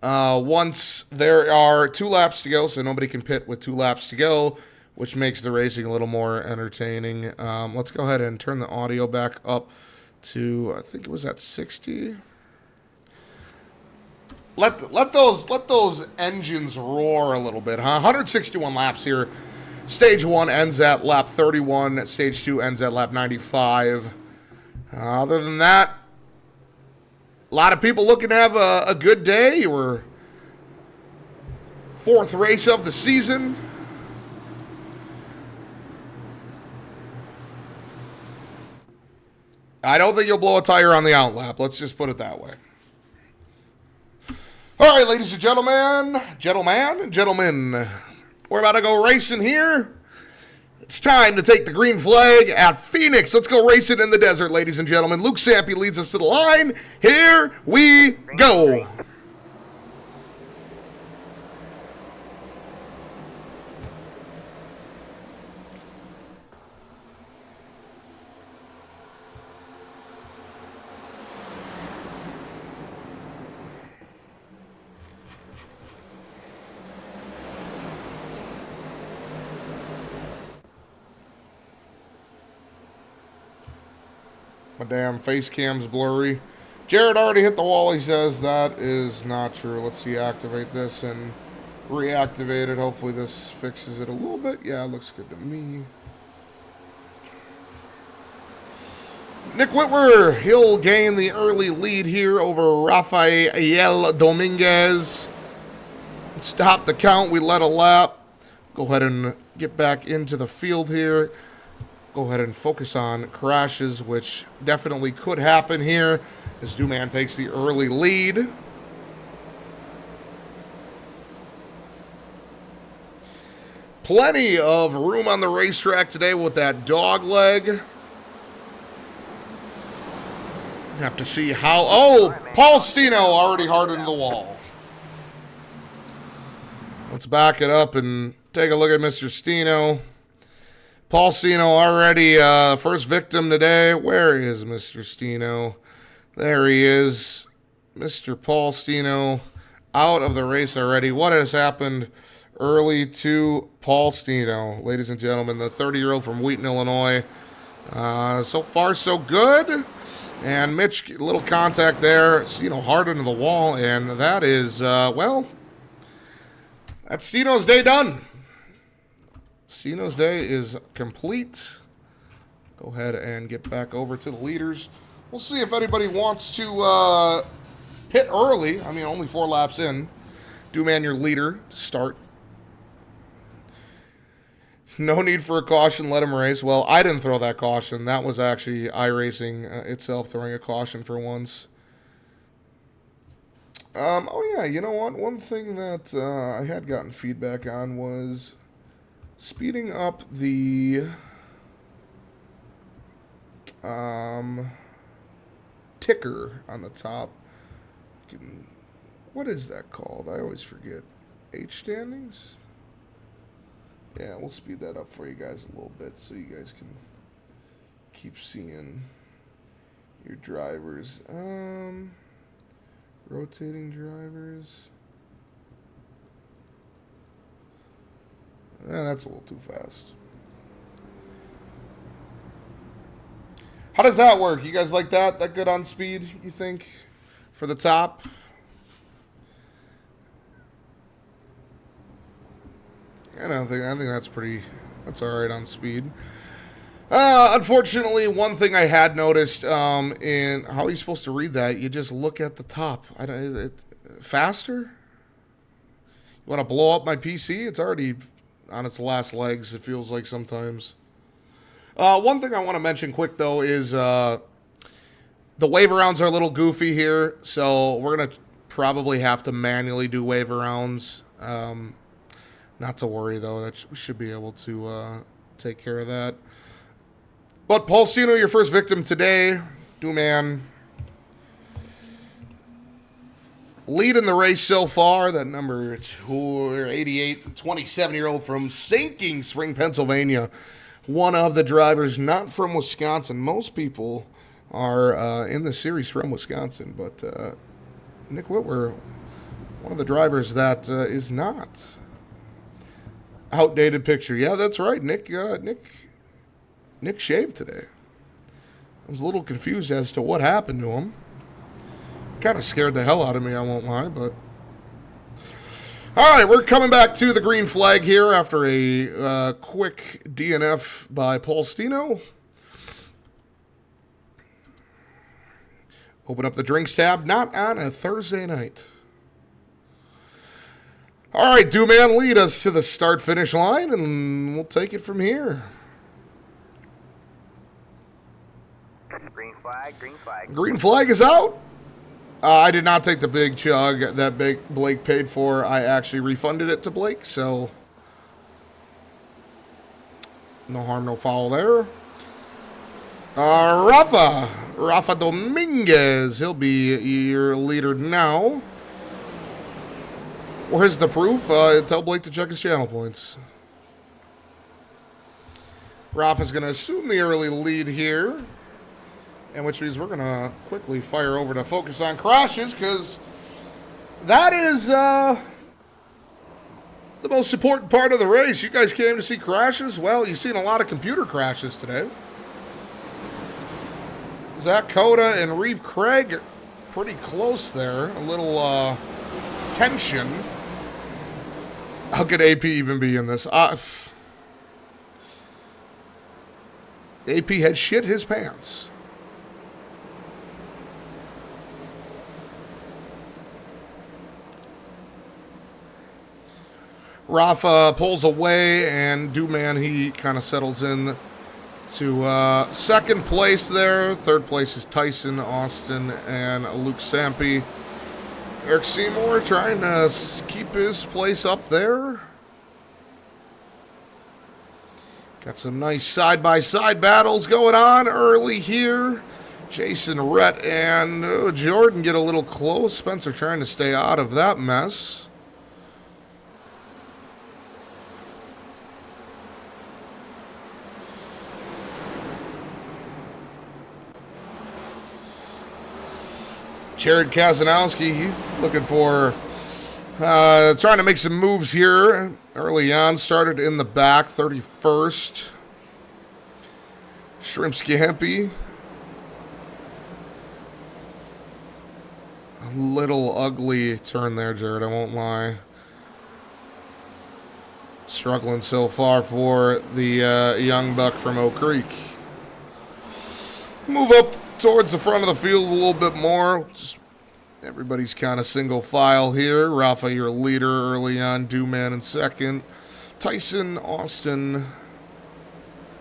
Once there are 2 laps to go, so nobody can pit with 2 laps to go, which makes the racing a little more entertaining. Let's go ahead and turn the audio back up to, I think it was at 60. Let those engines roar a little bit, huh? 161 laps here. Stage 1 ends at lap 31. Stage 2 ends at lap 95. Other than that, a lot of people looking to have a good day. We're 4th race of the season. I don't think you'll blow a tire on the out lap. Let's just put it that way. All right, ladies and gentlemen, we're about to go racing here. It's time to take the green flag at Phoenix. Let's go racing in the desert, ladies and gentlemen. Luke Sampe leads us to the line. Here we go. My damn face cam's blurry. Jared already hit the wall. He says that is not true. Let's deactivate this and reactivate it. Hopefully this fixes it a little bit. Yeah, it looks good to me. Nick Whitwer, he'll gain the early lead here over Rafael Dominguez. Stop the count. We led a lap. Go ahead and get back into the field here. Go ahead and focus on crashes, which definitely could happen here as Duman takes the early lead. Plenty of room on the racetrack today with that dog leg. Have to see how... Oh, Paul Stino already hardened the wall. Let's back it up and take a look at Mr. Stino. Paul Stino already first victim today. Where is Mr. Stino? There he is. Mr. Paul Stino out of the race already. What has happened early to Paul Stino? Ladies and gentlemen, the 30-year-old from Wheaton, Illinois. So far, so good. And Mitch, a little contact there. Stino hard into the wall. And that is, well, that's Stino's day done. Stino's day is complete. Go ahead and get back over to the leaders. We'll see if anybody wants to pit early. I mean, only 4 laps in. Duman, your leader, to start. No need for a caution. Let him race. Well, I didn't throw that caution. That was actually iRacing itself throwing a caution for once. Oh, yeah, you know what? One thing that I had gotten feedback on was speeding up the ticker on the top. What is that called? I always forget. H standings? Yeah, we'll speed that up for you guys a little bit so you guys can keep seeing your drivers. Rotating drivers. That's a little too fast. How does that work? You guys like that? That good on speed, you think? For the top? I think that's all right on speed. Unfortunately, one thing I had noticed in how are you supposed to read that? You just look at the top. Faster? You want to blow up my PC? It's already on its last legs, it feels like sometimes. One thing I want to mention quick, though, is the wave arounds are a little goofy here, so we're going to probably have to manually do wave arounds. Not to worry, though. We should be able to take care of that. But Paul Stino, your first victim today. Duman leading the race so far. That number 288, the 27-year-old from Sinking Spring, Pennsylvania. One of the drivers not from Wisconsin. Most people are in the series from Wisconsin, but Nick Whitwer One of the drivers that is not. Outdated picture. Yeah, that's right. Nick shaved today. I was a little confused as to what happened to him. Kind of scared the hell out of me, I won't lie, but... All right, we're coming back to the green flag here after a quick DNF by Paul Stino. Open up the drinks tab, not on a Thursday night. All right, Dooman, lead us to the start-finish line, and we'll take it from here. Green flag, green flag. Green flag is out. I did not take the big chug that Blake paid for. I actually refunded it to Blake, so no harm, no foul there. Rafa Dominguez. He'll be your leader now. Where's the proof? Tell Blake to check his channel points. Rafa's going to assume the early lead here. And which means we're going to quickly fire over to focus on crashes, because that is the most important part of the race. You guys came to see crashes? Well, you've seen a lot of computer crashes today. Zach Coda and Reeve Craig pretty close there. A little tension. How could AP even be in this? AP had shit his pants. Rafa pulls away, and Dooman, he kind of settles in to second place there. Third place is Tyson, Austin, and Luke Sampe. Eric Seymour trying to keep his place up there. Got some nice side-by-side battles going on early here. Jason Rhett and Jordan get a little close. Spencer trying to stay out of that mess. Jared Kazanowski looking for, trying to make some moves here early on. Started in the back, 31st. Shrimp Scampi. A little ugly turn there, Jared, I won't lie. Struggling so far for the young buck from Oak Creek. Move up towards the front of the field a little bit more. Just everybody's kind of single file here. Rafa, your leader early on. Dooman in second. Tyson, Austin.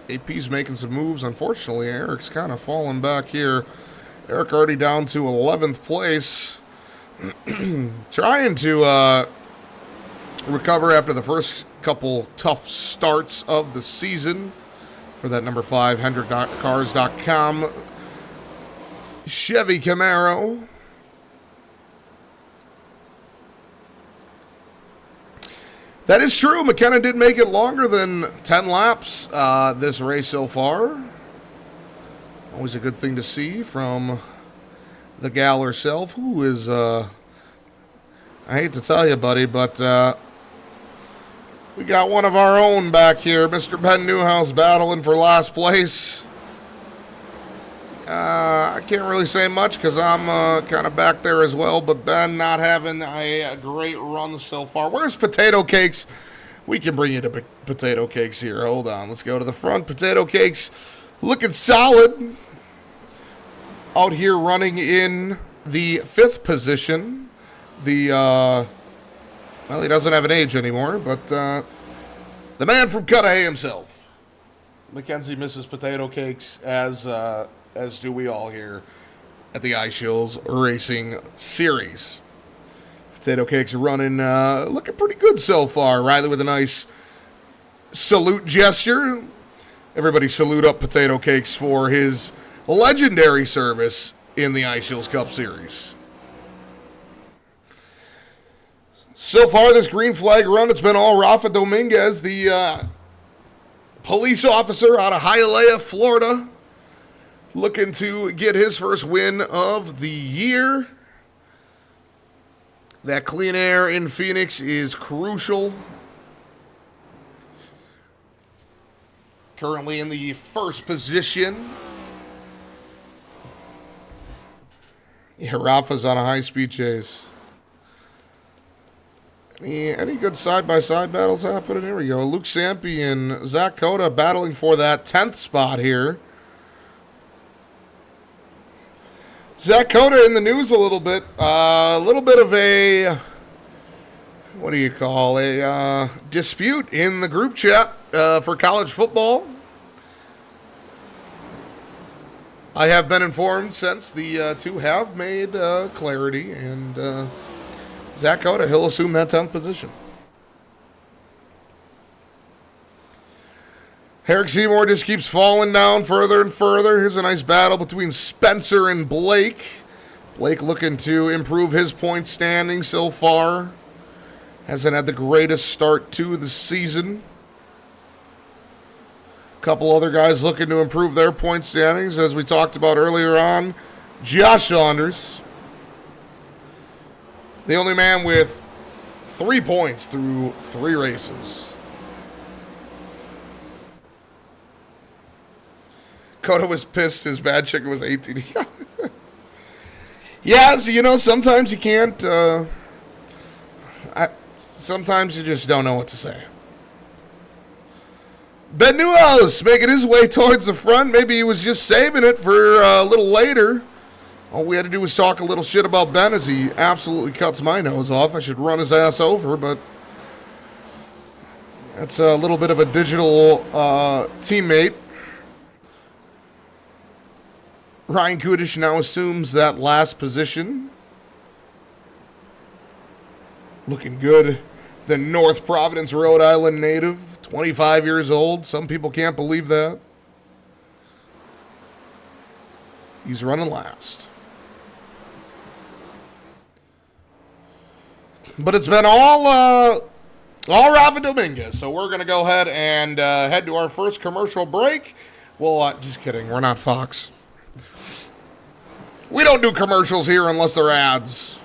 AP's making some moves. Unfortunately, Eric's kind of falling back here. Eric already down to 11th place. Trying to recover after the first couple tough starts of the season. For that number 5, HendrickCars.com Chevy Camaro. That is true. McKenna did make it longer than 10 laps this race so far. Always a good thing to see from the gal herself, who is, I hate to tell you, buddy, but we got one of our own back here, Mr. Ben Newhouse, battling for last place. I can't really say much because I'm kind of back there as well, but Ben not having a great run so far. Where's Potato Cakes? We can bring you to Potato Cakes here. Hold on. Let's go to the front. Potato Cakes looking solid. Out here running in the 5th position. Well, he doesn't have an age anymore, but the man from Cudahy himself. Mackenzie misses Potato Cakes, as do we all here at the ISchilz Racing Series. Potato Cakes are running, looking pretty good so far. Riley with a nice salute gesture. Everybody salute up Potato Cakes for his legendary service in the ISchilz Cup Series. So far, this green flag run, it's been all Rafa Dominguez, the police officer out of Hialeah, Florida, looking to get his first win of the year. That clean air in Phoenix is crucial. Currently in the first position. Yeah, Rafa's on a high-speed chase. Any good side-by-side battles happening? Here we go. Luke Sampe and Zach Cota battling for that 10th spot here. Zach Cota in the news a little bit. A little bit of a, what do you call, a dispute in the group chat for college football. I have been informed since the two have made clarity, and Zach Cota, he'll assume that 10th position. Eric Seymour just keeps falling down further and further. Here's a nice battle between Spencer and Blake. Blake looking to improve his point standing so far. Hasn't had the greatest start to the season. A couple other guys looking to improve their point standings, as we talked about earlier on. Josh Saunders, the only man with 3 points through 3 races. Cota was pissed his bad chicken was 18. Yeah, so, you know, sometimes you can't. Sometimes you just don't know what to say. Ben Newhouse making his way towards the front. Maybe he was just saving it for a little later. All we had to do was talk a little shit about Ben as he absolutely cuts my nose off. I should run his ass over, but that's a little bit of a digital teammate. Ryan Kudish now assumes that last position. Looking good. The North Providence, Rhode Island native, 25 years old. Some people can't believe that. He's running last. But it's been all Rafa Dominguez. So we're going to go ahead and head to our first commercial break. Well, just kidding. We're not Fox. We don't do commercials here unless they're ads.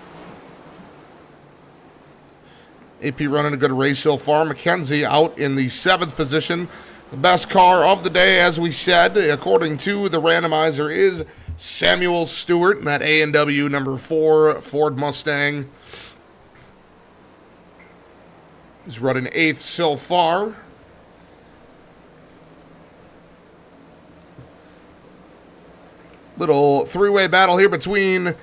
AP running a good race so far. McKenzie out in the 7th position. The best car of the day, as we said, according to the randomizer, is Samuel Stewart in that A&W number 4 Ford Mustang. He's running 8th so far. Little 3-way battle here between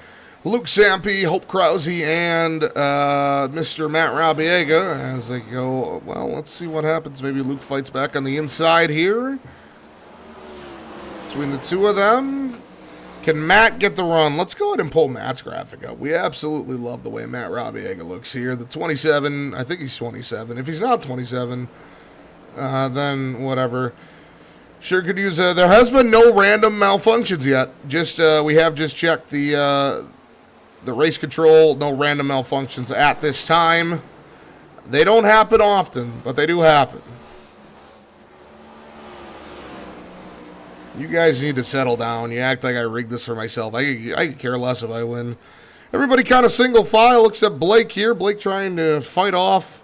Luke Sampe, Hope Krause, and Mr. Matt Rabiega as they go. Well, let's see what happens. Maybe Luke fights back on the inside here. Between the two of them. Can Matt get the run? Let's go ahead and pull Matt's graphic up. We absolutely love the way Matt Rabiega looks here. The 27, I think he's 27. If he's not 27, then whatever. Sure could use. There has been no random malfunctions yet. Just we have just checked the race control. No random malfunctions at this time. They don't happen often, but they do happen. You guys need to settle down. You act like I rigged this for myself. I could care less if I win. Everybody kind of single file except Blake here. Blake trying to fight off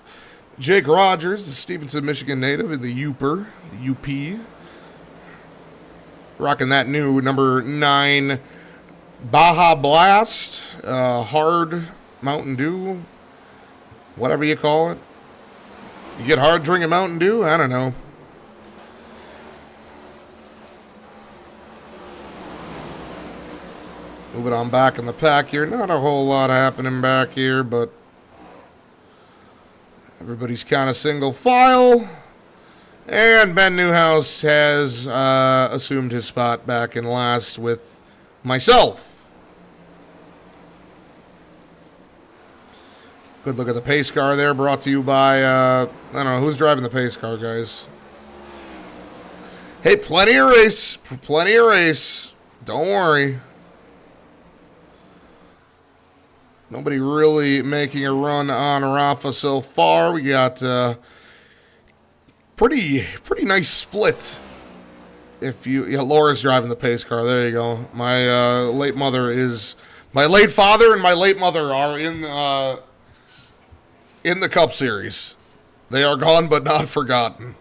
Jake Rogers, the Stevenson, Michigan native in the Uper, the UP. Rocking that new number 9 Baja Blast, hard Mountain Dew, whatever you call it. You get hard drinking Mountain Dew? I don't know. Moving on back in the pack here. Not a whole lot happening back here, but everybody's kind of single file. And Ben Newhouse has assumed his spot back in last with myself. Good look at the pace car there, brought to you by, I don't know, who's driving the pace car, guys? Hey, plenty of race. Plenty of race. Don't worry. Nobody really making a run on Rafa so far. We got pretty nice split. If Laura's driving the pace car. There you go. My late father and my late mother are in in the Cup Series. They are gone but not forgotten.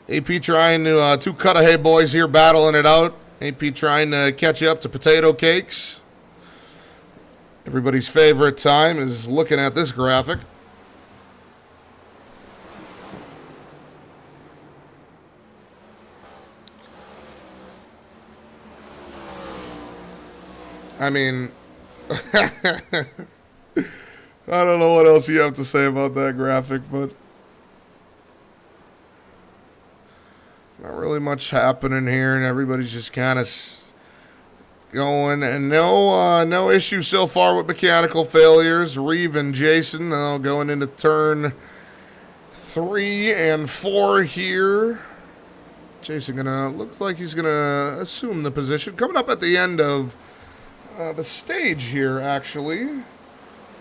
AP trying to, two Cudahy boys here battling it out. AP trying to catch up to potato cakes. Everybody's favorite time is looking at this graphic. I mean, I don't know what else you have to say about that graphic, but not really much happening here, and everybody's just kind of going. And no issue so far with mechanical failures. Reeve and Jason going into turn 3 and 4 here. Jason looks like he's gonna assume the position. Coming up at the end of the stage here, actually.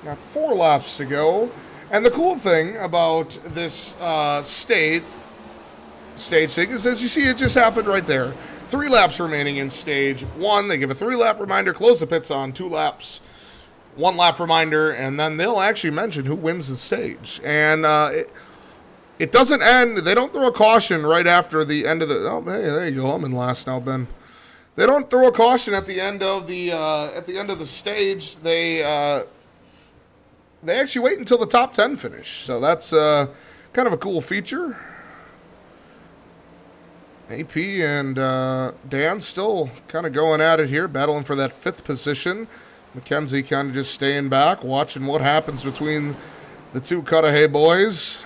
Got 4 laps to go. And the cool thing about this stage thing is, as you see, it just happened right there. 3 laps remaining in stage 1. They give a 3-lap reminder, close the pits on 2 laps, 1 lap reminder, and then they'll actually mention who wins the stage. And it doesn't end. They don't throw a caution right after the end of the. Oh, hey, there you go. I'm in last now, Ben. They don't throw a caution at the end of the stage. They actually wait until the top 10 finish. So that's kind of a cool feature. AP and Dan still kind of going at it here, battling for that 5th position. McKenzie kind of just staying back, watching what happens between the two Cudahy boys.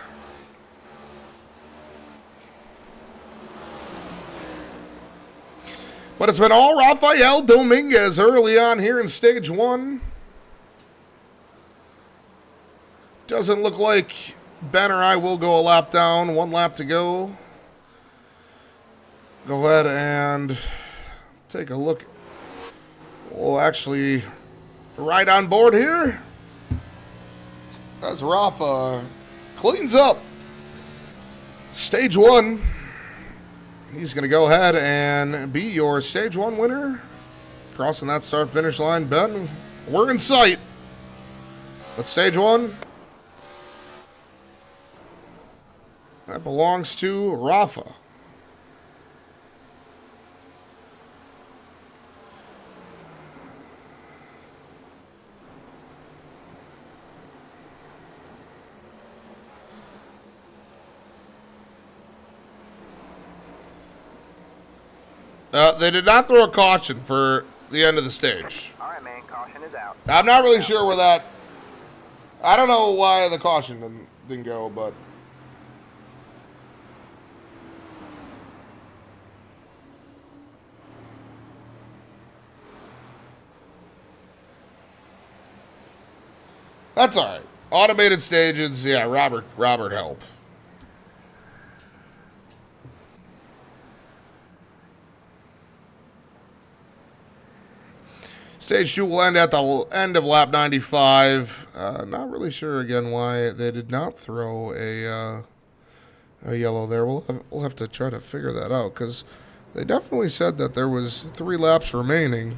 But it's been all Rafael Dominguez early on here in stage 1. Doesn't look like Ben or I will go a lap down. 1 lap to go. Go ahead and take a look. We'll actually right on board here. As Rafa cleans up stage 1. He's going to go ahead and be your stage 1 winner. Crossing that start-finish line. Ben, we're in sight. But stage 1, that belongs to Rafa. They did not throw a caution for the end of the stage. All right, man. Caution is out. I'm not really sure where that. I don't know why the caution didn't go, but. That's all right. Automated stages, yeah. Robert help. Stage 2 will end at the end of lap 95. Not really sure again why they did not throw a yellow there. We'll have to try to figure that out, because they definitely said that there was 3 laps remaining.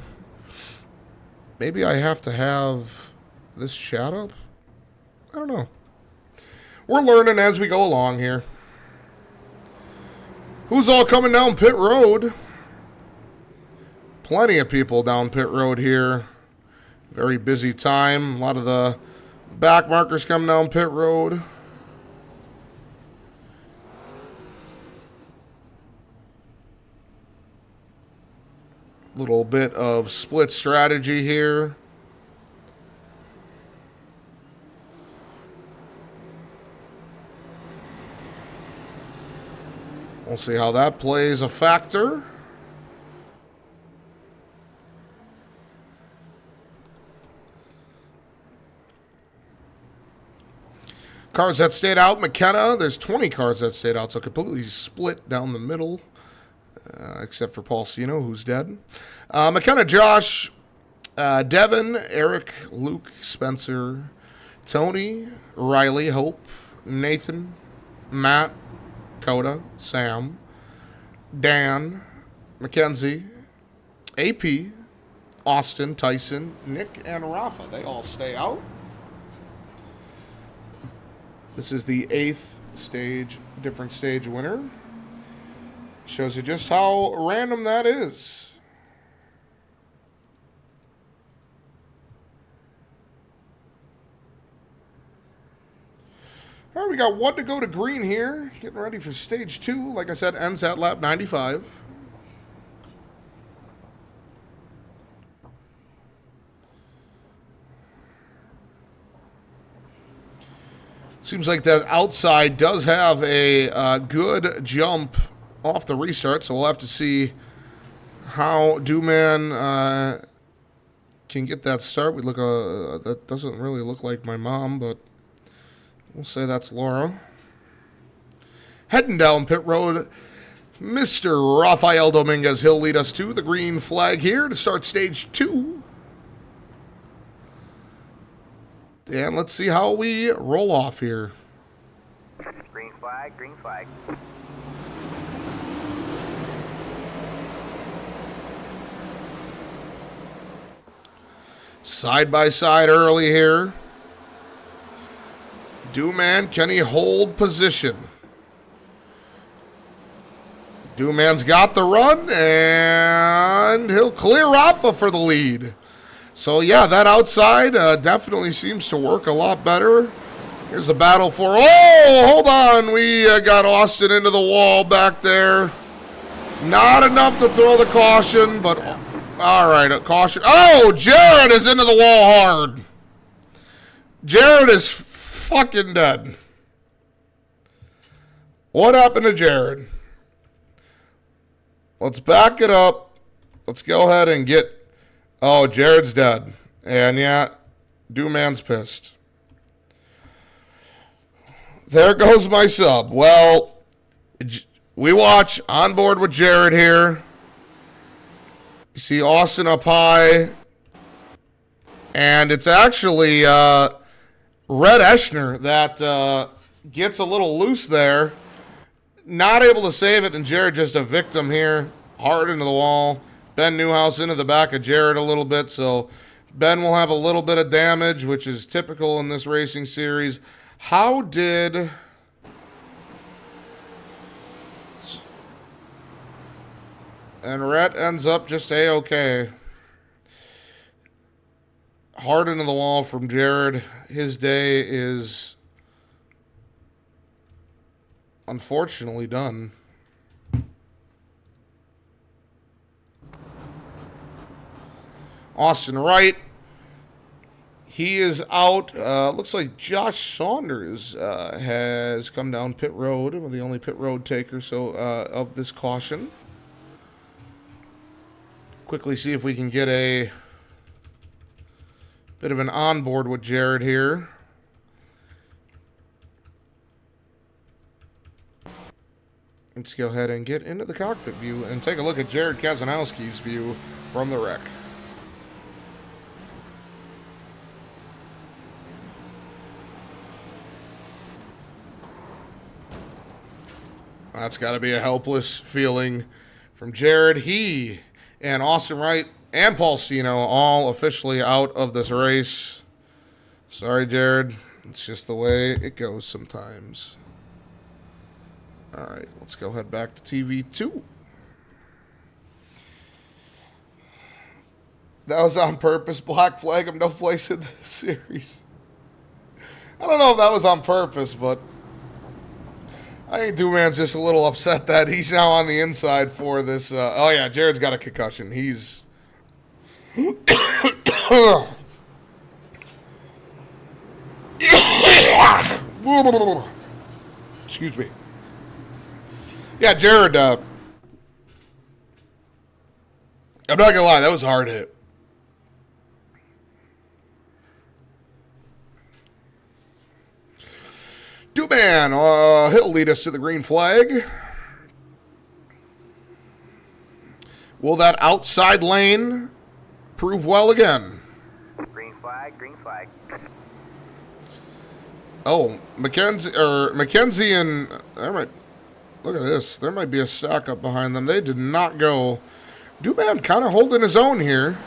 Maybe I have to have this chat up? I don't know. We're learning as we go along here. Who's all coming down pit road? Plenty of people down pit road here. Very busy time. A lot of the back markers coming down pit road. Little bit of split strategy here. We'll see how that plays a factor. Cars that stayed out, McKenna, there's 20 cars that stayed out, so completely split down the middle, except for Paul Sino, who's dead. McKenna, Josh, Devin, Eric, Luke, Spencer, Tony, Riley, Hope, Nathan, Matt, Coda, Sam, Dan, Mackenzie, AP, Austin, Tyson, Nick, and Rafa. They all stay out. This is the 8th stage, different stage winner. Shows you just how random that is. All right, we got 1 to go to green here. Getting ready for stage 2. Like I said, ends at lap 95. Seems like that outside does have a good jump off the restart, so we'll have to see how Dooman can get that start. We look that doesn't really look like my mom, but we'll say that's Laura. Heading down pit road, Mr. Rafael Dominguez. He'll lead us to the green flag here to start stage 2. And let's see how we roll off here. Green flag, green flag. Side by side early here. Dooman, can he hold position? Dooman's got the run, and he'll clear Rafa for the lead. So, yeah, that outside definitely seems to work a lot better. Here's a battle for... Oh, hold on. We got Austin into the wall back there. Not enough to throw the caution, but... All right, a caution. Oh, Jared is into the wall hard. Jared is fucking dead. What happened to Jared? Let's back it up. Let's go ahead and get... Oh, Jared's dead. And yeah, Dooman's pissed. There goes my sub. Well, we watch on board with Jared here. You see Austin up high. And it's actually Red Eschner that gets a little loose there. Not able to save it, and Jared just a victim here. Hard into the wall. Ben Newhouse into the back of Jared a little bit, so Ben will have a little bit of damage, which is typical in this racing series. How did... And Rhett ends up just A-okay. Hard into the wall from Jared. His day is unfortunately done. Austin Wright, he is out. Looks like Josh Saunders has come down pit road. We're the only pit road taker of this caution. Quickly see if we can get a bit of an onboard with Jared here. Let's go ahead and get into the cockpit view and take a look at Jared Kazanowski's view from the wreck. That's got to be a helpless feeling from Jared. He and Austin Wright and Paul Stino all officially out of this race. Sorry, Jared. It's just the way it goes sometimes. All right, let's go head back to TV2. That was on purpose. Black flag him, no place in the series. I don't know if that was on purpose, but I think Dooman's just a little upset that he's now on the inside for this. Oh, yeah, Jared's got a concussion. He's... Excuse me. Yeah, Jared, I'm not going to lie, that was a hard hit. Dooman, he'll lead us to the green flag. Will that outside lane prove well again? Green flag, green flag. Oh, Mackenzie and there might look at this. There might be a stack up behind them. They did not go. Dooman kind of holding his own here.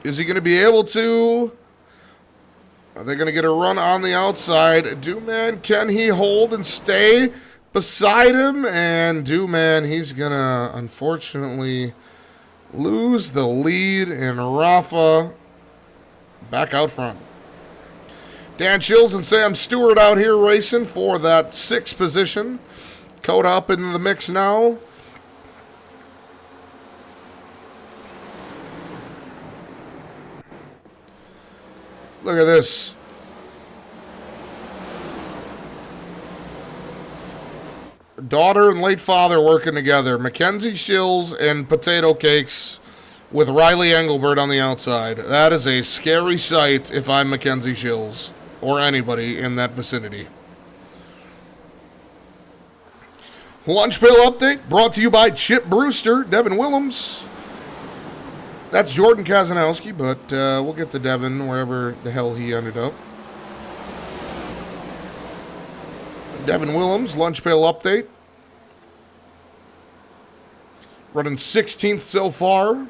Is he going to be able to Are they going to get a run on the outside? Dooman, can he hold and stay beside him? And Dooman, he's going to unfortunately lose the lead. And Rafa back out front. Dan ISchilz and Sam Stewart out here racing for that 6th position. Coda up in the mix now. Look at this. Daughter and late father working together. Mackenzie Schilz and Potato Cakes with Riley Engelbert on the outside. That is a scary sight if I'm Mackenzie Schilz or anybody in that vicinity. Lunch Pail Update brought to you by Chip Brewster, Devin Willems. That's Jordan Kazanowski, but we'll get to Devin wherever the hell he ended up. Devin Willems, Lunch Pail Update. Running 16th so far.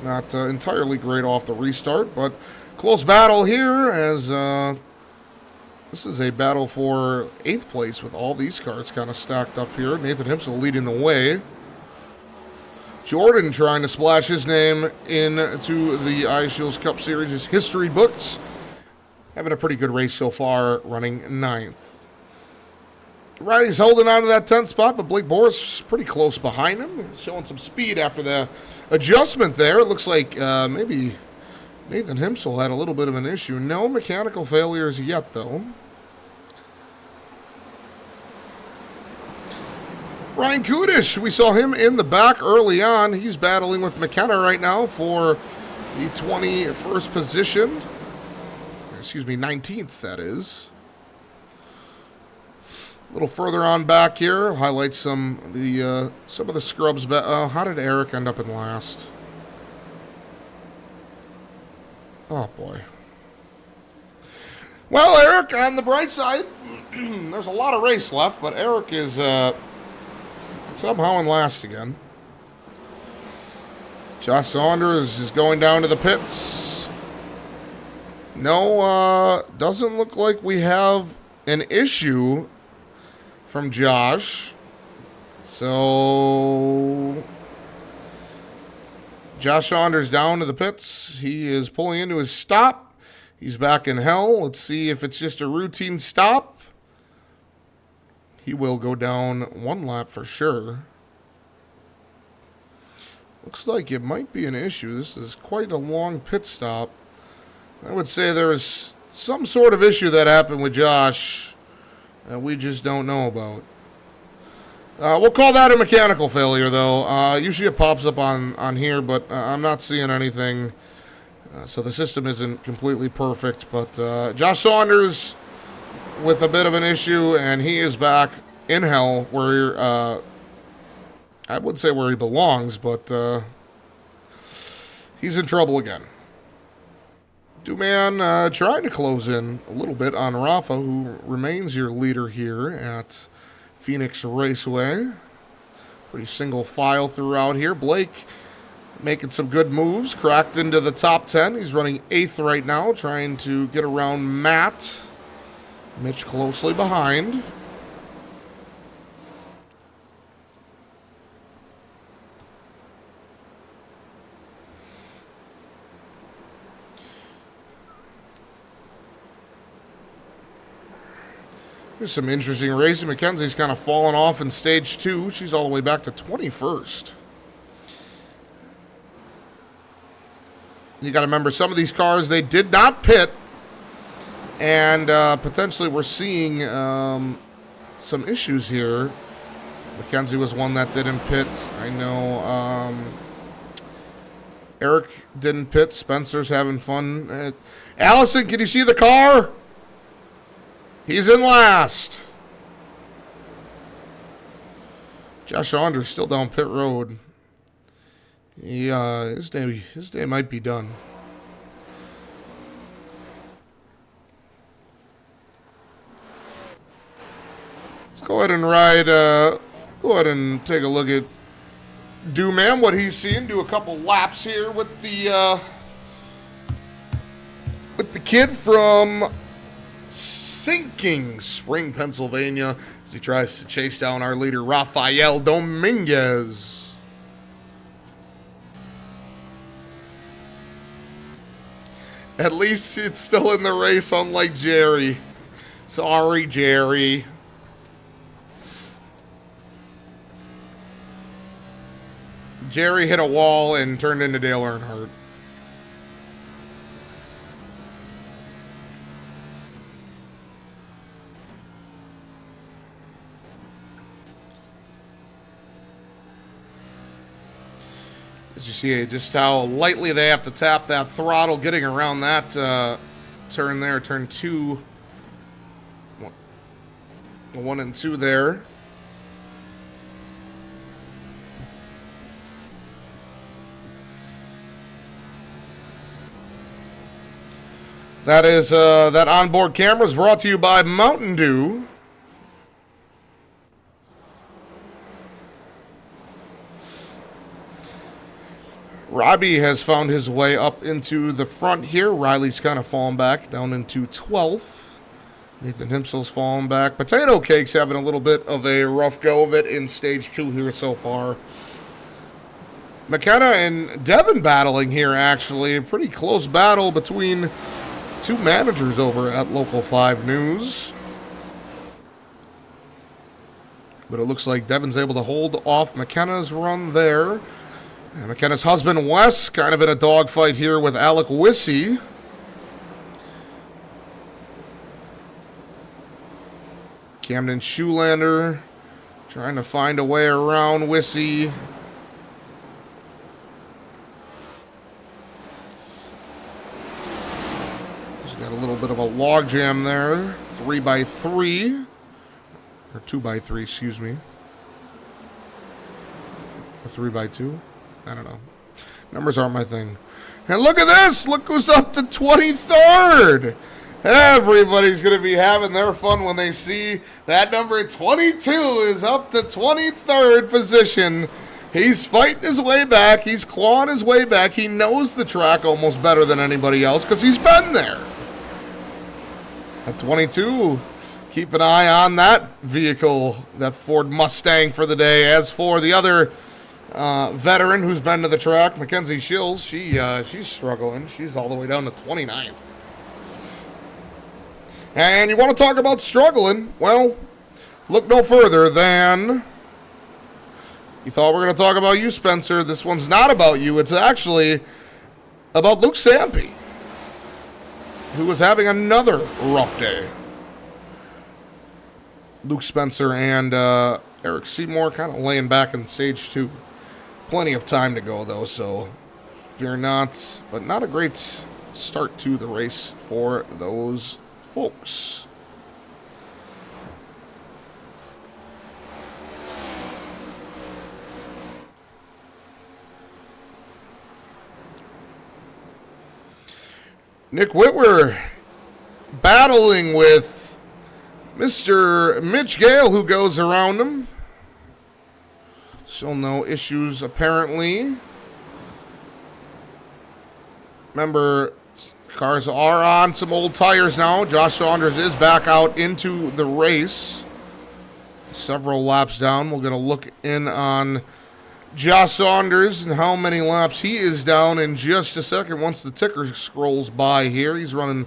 Not entirely great off the restart, but close battle here as this is a battle for 8th place with all these cars kind of stacked up here. Nathan Himsel leading the way. Jordan trying to splash his name into the ISchilz Cup Series history books. Having a pretty good race so far, running 9th. Riley's holding on to that 10th spot, but Blake Boris pretty close behind him. He's showing some speed after the adjustment there. It looks like maybe Nathan Himsel had a little bit of an issue. No mechanical failures yet, though. Ryan Kudish, we saw him in the back early on. He's battling with McKenna right now for the 21st position. Excuse me, 19th, that is. A little further on back here, I'll highlight some of the scrubs. How did Eric end up in last? Oh, boy. Well, Eric, on the bright side, there's a lot of race left, but Eric is somehow in last again. Josh Saunders is going down to the pits. No, doesn't look like we have an issue from Josh. So Josh Saunders down to the pits. He is pulling into his stop. He's back in hell. Let's see if it's just a routine stop. He will go down 1 lap for sure. Looks like it might be an issue. This is quite a long pit stop. I would say there is some sort of issue that happened with Josh that we just don't know about. We'll call that a mechanical failure, though. Usually it pops up on here, but I'm not seeing anything. So the system isn't completely perfect. But Josh Saunders with a bit of an issue, and he is back in hell where I would say where he belongs, but he's in trouble again. Dooman trying to close in a little bit on Rafa, who remains your leader here at Phoenix Raceway. Pretty single file throughout here. Blake making some good moves, cracked into the top 10. He's running 8th right now, trying to get around Matt. Mitch closely behind. There's some interesting racing. Mackenzie's kind of fallen off in stage 2. She's all the way back to 21st. You got to remember, some of these cars, they did not pit. And potentially we're seeing some issues here. Mackenzie was one that didn't pit. I know Eric didn't pit. Spencer's having fun. Allison, can you see the car? He's in last. Josh Saunders still down pit road. His day might be done. Let's go ahead and ride. Go ahead and take a look at Dooman, what he's seeing. Do a couple laps here with the with the kid from Sinking Spring, Pennsylvania, as he tries to chase down our leader, Rafael Dominguez. At least it's still in the race, unlike Jerry. Sorry, Jerry. Jerry hit a wall and turned into Dale Earnhardt. As you see just how lightly they have to tap that throttle getting around that turn there, turn 2. 1 and 2 there. That is that onboard camera is brought to you by Mountain Dew. Robbie has found his way up into the front here. Riley's kind of fallen back down into 12th. Nathan Himsel's fallen back. Potato Cake's having a little bit of a rough go of it in stage 2 here so far. McKenna and Devin battling here, actually. A pretty close battle between 2 managers over at Local 5 News. But it looks like Devin's able to hold off McKenna's run there. And McKenna's husband, Wes, kind of in a dogfight here with Alec Wissey. Camden Shoelander trying to find a way around Wissey. He's got a little bit of a logjam there. 3x3. Or 2x3, excuse me. Or 3x2. I don't know. Numbers aren't my thing. And look at this. Look who's up to 23rd. Everybody's going to be having their fun when they see that number 22 is up to 23rd position. He's fighting his way back. He's clawing his way back. He knows the track almost better than anybody else because he's been there. At 22, keep an eye on that vehicle, that Ford Mustang for the day. As for the other veteran who's been to the track, Mackenzie Schilz, she's struggling. She's all the way down to 29th. And you want to talk about struggling? Well, look no further than... You thought we were going to talk about you, Spencer. This one's not about you. It's actually about Luke Sampe, who was having another rough day. Luke Spencer and Eric Seymour kind of laying back in stage 2. Plenty of time to go, though, so fear not. But not a great start to the race for those folks. Nick Whitwer battling with Mr. Mitch Gale, who goes around him. Still no issues, apparently. Remember, cars are on some old tires now. Josh Saunders is back out into the race. Several laps down. We're going to look in on Josh Saunders and how many laps he is down in just a second once the ticker scrolls by here. He's running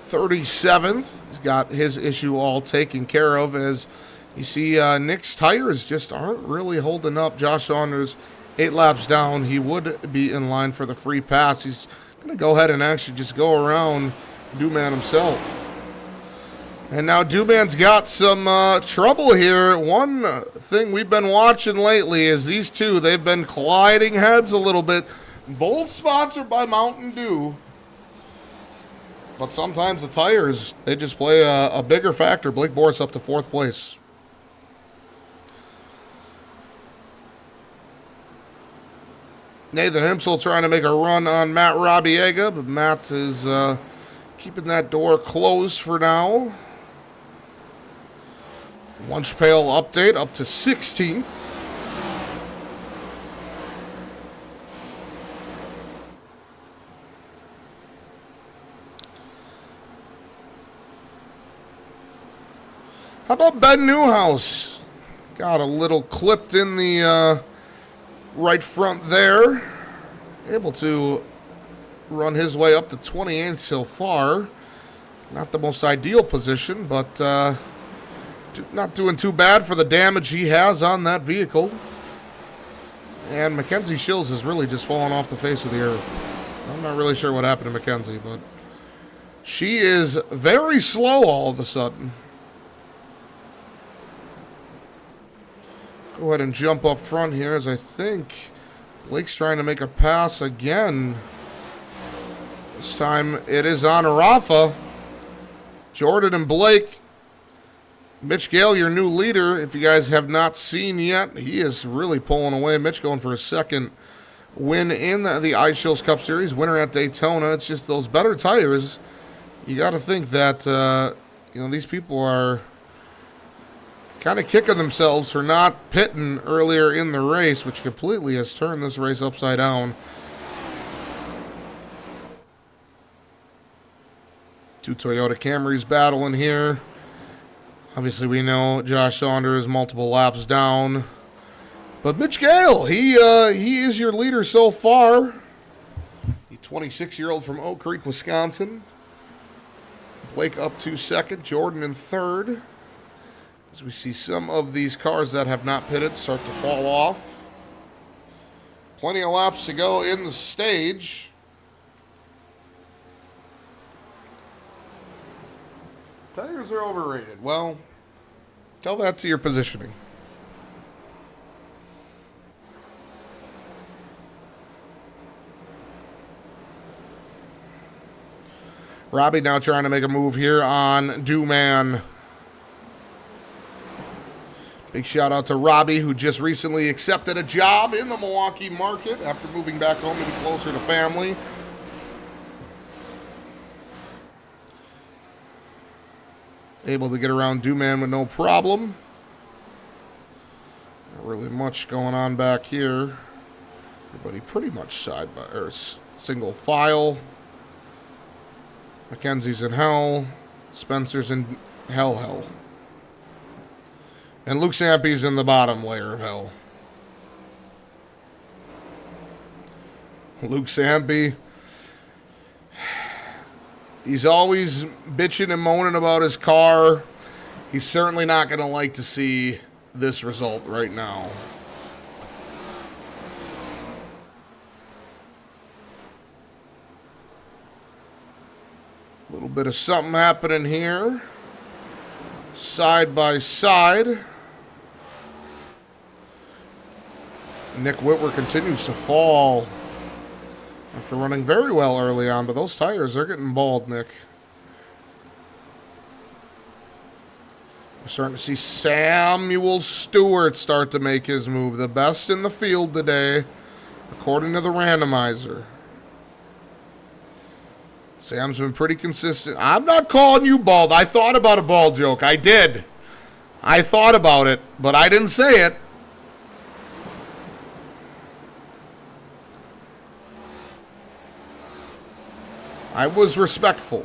37th. He's got his issue all taken care of. As you see, Nick's tires just aren't really holding up. Josh Saunders, 8 laps down. He would be in line for the free pass. He's going to go ahead and actually just go around Dooman himself. And now Dooman's got some trouble here. One thing we've been watching lately is these two, they've been colliding heads a little bit. Both sponsored by Mountain Dew. But sometimes the tires, they just play a bigger factor. Blake Boris up to 4th place. Nathan Himsel trying to make a run on Matt Rabiega, but Matt is keeping that door closed for now. Lunch pail update up to 16th. How about Ben Newhouse? Got a little clipped in the right front there. Able to run his way up to 28th so far. Not the most ideal position, but not doing too bad for the damage he has on that vehicle. And Mackenzie Schilz has really just fallen off the face of the earth. I'm not really sure what happened to Mackenzie, but she is very slow all of a sudden. Go ahead and jump up front here, as I think Blake's trying to make a pass again. This time it is on Rafa. Jordan and Blake. Mitch Gale, your new leader, if you guys have not seen yet, he is really pulling away. Mitch going for a second win in the ISchilz Cup Series, winner at Daytona. It's just those better tires. You got to think that, these people are kind of kicking themselves for not pitting earlier in the race, which completely has turned this race upside down. Two Toyota Camrys battling here. Obviously, we know Josh Saunders multiple laps down. But Mitch Gale, he is your leader so far. The 26-year-old from Oak Creek, Wisconsin. Blake up to second, Jordan in third. As we see some of these cars that have not pitted start to fall off. Plenty of laps to go in the stage. Tires are overrated. Well, tell that to your positioning. Robbie now trying to make a move here on Dewman. Big shout out to Robbie, who just recently accepted a job in the Milwaukee market after moving back home to be closer to family. Able to get around Dewman with no problem. Not really much going on back here. Everybody pretty much side by or single file. Mackenzie's in hell. Spencer's in hell. And Luke Sampy's in the bottom layer of hell. Luke Sampy. He's always bitching and moaning about his car. He's certainly not going to like to see this result right now. A little bit of something happening here. Side by side. Nick Whitwer continues to fall after running very well early on, but those tires are getting bald, Nick. We're starting to see Samuel Stewart start to make his move. The best in the field today, according to the randomizer. Sam's been pretty consistent. I'm not calling you bald. I thought about a bald joke. I did. I thought about it, but I didn't say it. I was respectful.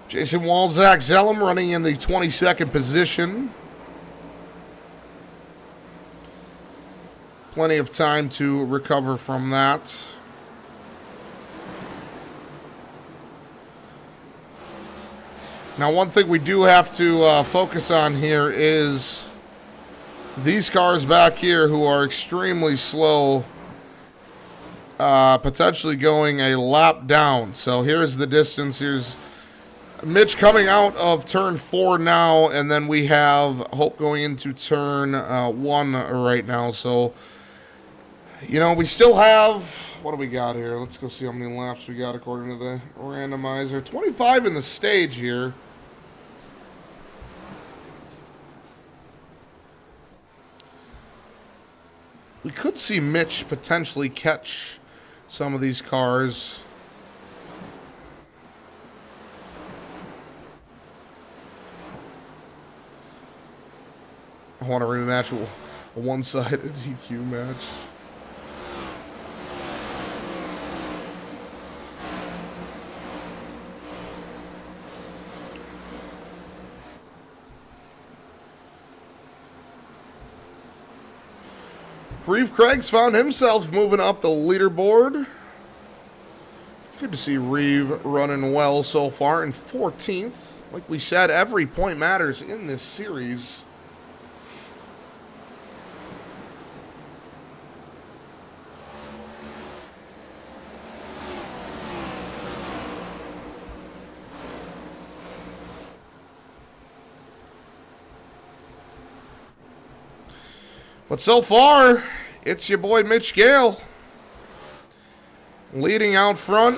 Jason Walzak Zellum running in the 22nd position. Plenty of time to recover from that. Now, one thing we do have to focus on here is these cars back here who are extremely slow, potentially going a lap down. So here's the distance. Here's Mitch coming out of turn 4 now, and then we have Hope going into turn 1 right now. So, we still have, what do we got here? Let's go see how many laps we got according to the randomizer. 25 in the stage here. We could see Mitch potentially catch some of these cars. I want to rematch a one-sided DQ match. Reeve Craig's found himself moving up the leaderboard. Good to see Reeve running well so far in 14th. Like we said, every point matters in this series. But so far, it's your boy Mitch Gale leading out front.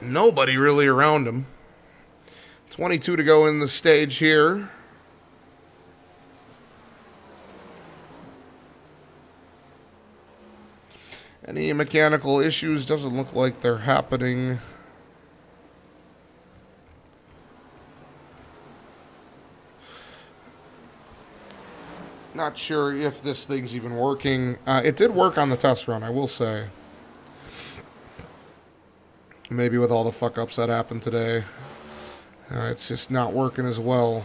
Nobody really around him. 22 to go in the stage here. Any mechanical issues? Doesn't look like they're happening. Not sure if this thing's even working. It did work on the test run, I will say. Maybe with all the fuck-ups that happened today, it's just not working as well.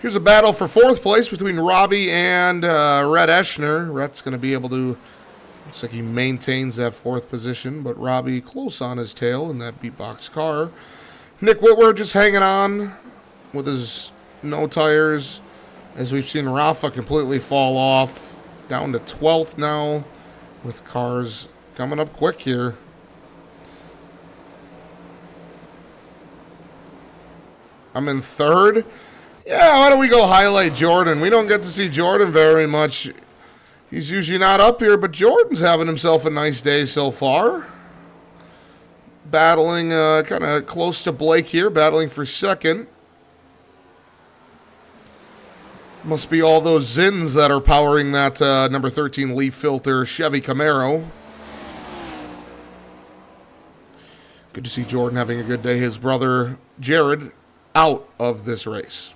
Here's a battle for 4th place between Robbie and Rhett Eschner. Rhett's going to be able to... Looks like he maintains that 4th position, but Robbie close on his tail in that beatbox car. Nick Whitwer just hanging on with his no tires, as we've seen Rafa completely fall off, down to 12th now, with cars coming up quick here. I'm in 3rd. Yeah, why don't we go highlight Jordan? We don't get to see Jordan very much. He's usually not up here, but Jordan's having himself a nice day so far. Battling kind of close to Blake here, battling for 2nd. Must be all those Zins that are powering that number 13 leaf filter Chevy Camaro. Good to see Jordan having a good day. His brother Jared out of this race.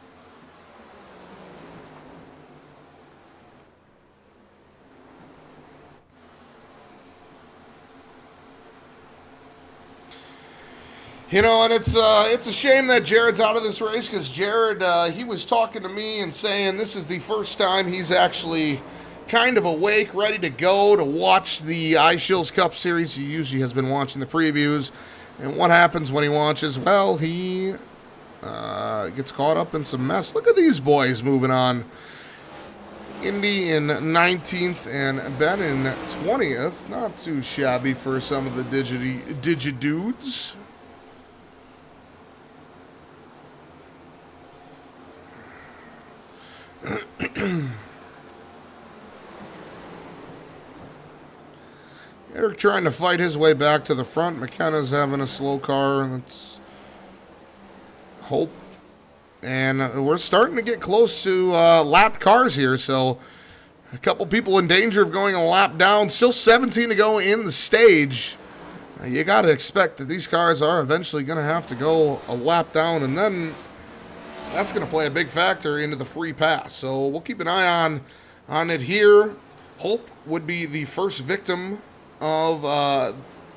You know, and it's a shame that Jared's out of this race, because Jared, he was talking to me and saying this is the first time he's actually kind of awake, ready to go to watch the ISchilz Cup Series. He usually has been watching the previews. And what happens when he watches? Well, he gets caught up in some mess. Look at these boys moving on. Indy in 19th and Ben in 20th. Not too shabby for some of the Digidudes. Eric trying to fight his way back to the front. McKenna's having a slow car. Let's hope. And we're starting to get close to lapped cars here. So a couple people in danger of going a lap down. Still 17 to go in the stage. You got to expect that these cars are eventually going to have to go a lap down. And then that's going to play a big factor into the free pass. So we'll keep an eye on it here. Hope would be the first victim of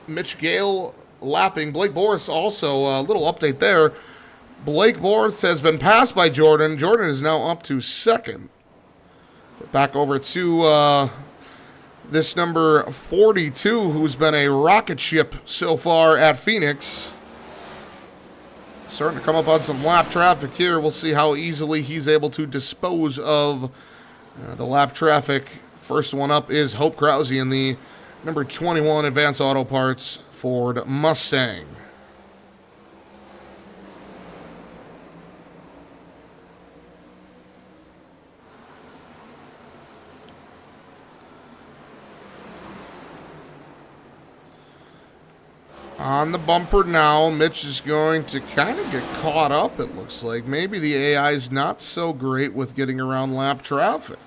Mitch Gale lapping. Blake Boris also, a little update there. Blake Boris has been passed by Jordan. Jordan is now up to 2nd. Back over to this number 42, who's been a rocket ship so far at Phoenix. Starting to come up on some lap traffic here. We'll see how easily he's able to dispose of the lap traffic. First one up is Hope Krause in the number 21 Advanced Auto Parts Ford Mustang. On the bumper now, Mitch is going to kind of get caught up, it looks like. Maybe the AI is not so great with getting around lap traffic.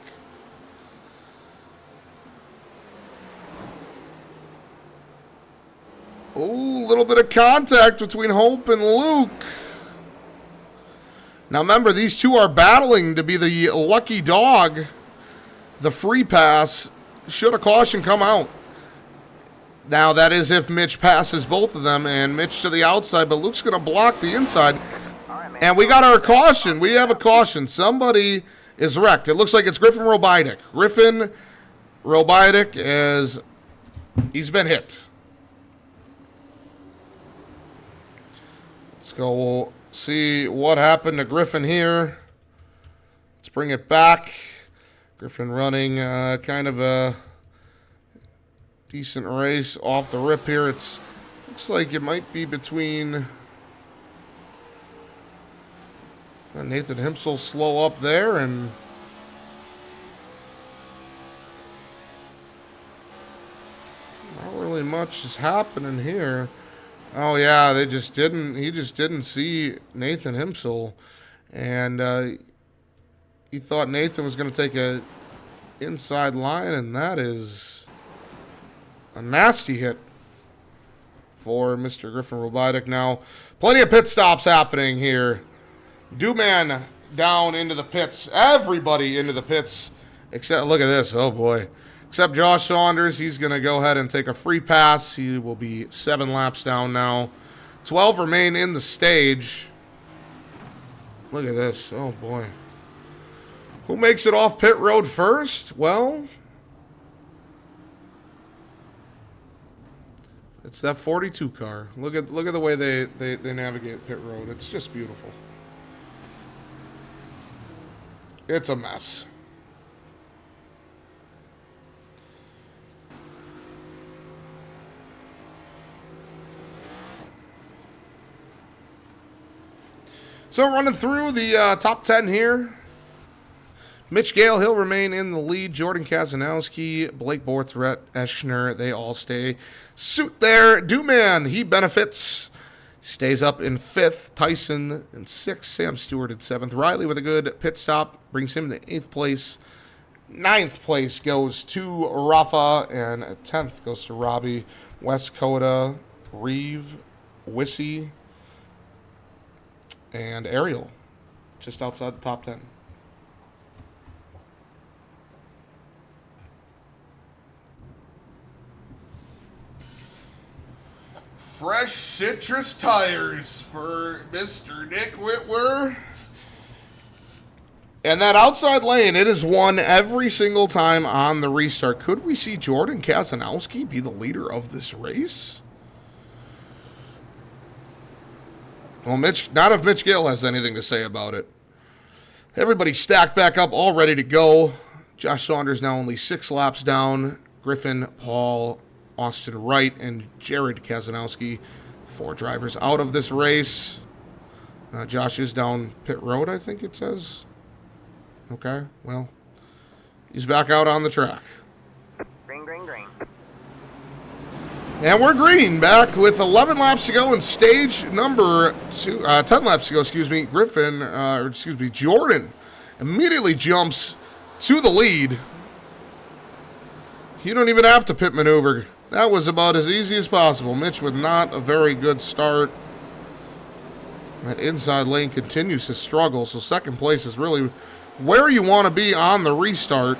Oh, a little bit of contact between Hope and Luke. Now remember, these two are battling to be the lucky dog. The free pass. Should a caution come out? Now that is if Mitch passes both of them, and Mitch to the outside, but Luke's going to block the inside. And we got our caution. We have a caution. Somebody is wrecked. It looks like it's Griffin Robidic. Griffin Robidic he's been hit. Let's go see what happened to Griffin here. Let's bring it back. Griffin running kind of a decent race off the rip here. Looks like it might be between Nathan Himsel slow up there, and not really much is happening here. Oh yeah, he just didn't see Nathan Himsel, and he thought Nathan was going to take a inside line, and that is a nasty hit for Mr. Griffin Robidic. Now, plenty of pit stops happening here. Dooman down into the pits. Everybody into the pits. Except, look at this. Oh, boy. Except Josh Saunders. He's going to go ahead and take a free pass. He will be 7 laps down now. 12 remain in the stage. Look at this. Oh, boy. Who makes it off pit road first? Well, it's that 42 car. Look at the way they navigate pit road. It's just beautiful. It's a mess. So running through the top 10 here. Mitch Gale, he'll remain in the lead. Jordan Kazanowski, Blake Bortz, Rhett Eschner, they all stay. Suit there. Dooman, he benefits. Stays up in 5th. Tyson in 6th. Sam Stewart in 7th. Riley with a good pit stop brings him to 8th place. 9th place goes to Rafa, and 10th goes to Robbie. West Coda, Reeve, Wissy, and Ariel, just outside the top 10. Fresh citrus tires for Mr. Nick Whitwer. And that outside lane, it is won every single time on the restart. Could we see Jordan Kazanowski be the leader of this race? Well, not if Mitch Gill has anything to say about it. Everybody stacked back up, all ready to go. Josh Saunders now only 6 laps down. Griffin, Paul, Austin Wright, and Jared Kazanowski, 4 drivers out of this race. Josh is down pit road, I think it says. Okay, well, he's back out on the track. Green, green, green. And we're green, back with 11 laps to go in stage number 2, 10 laps to go, excuse me. Jordan immediately jumps to the lead. You don't even have to pit maneuver. That was about as easy as possible. Mitch with not a very good start. That inside lane continues to struggle, so second place is really where you want to be on the restart.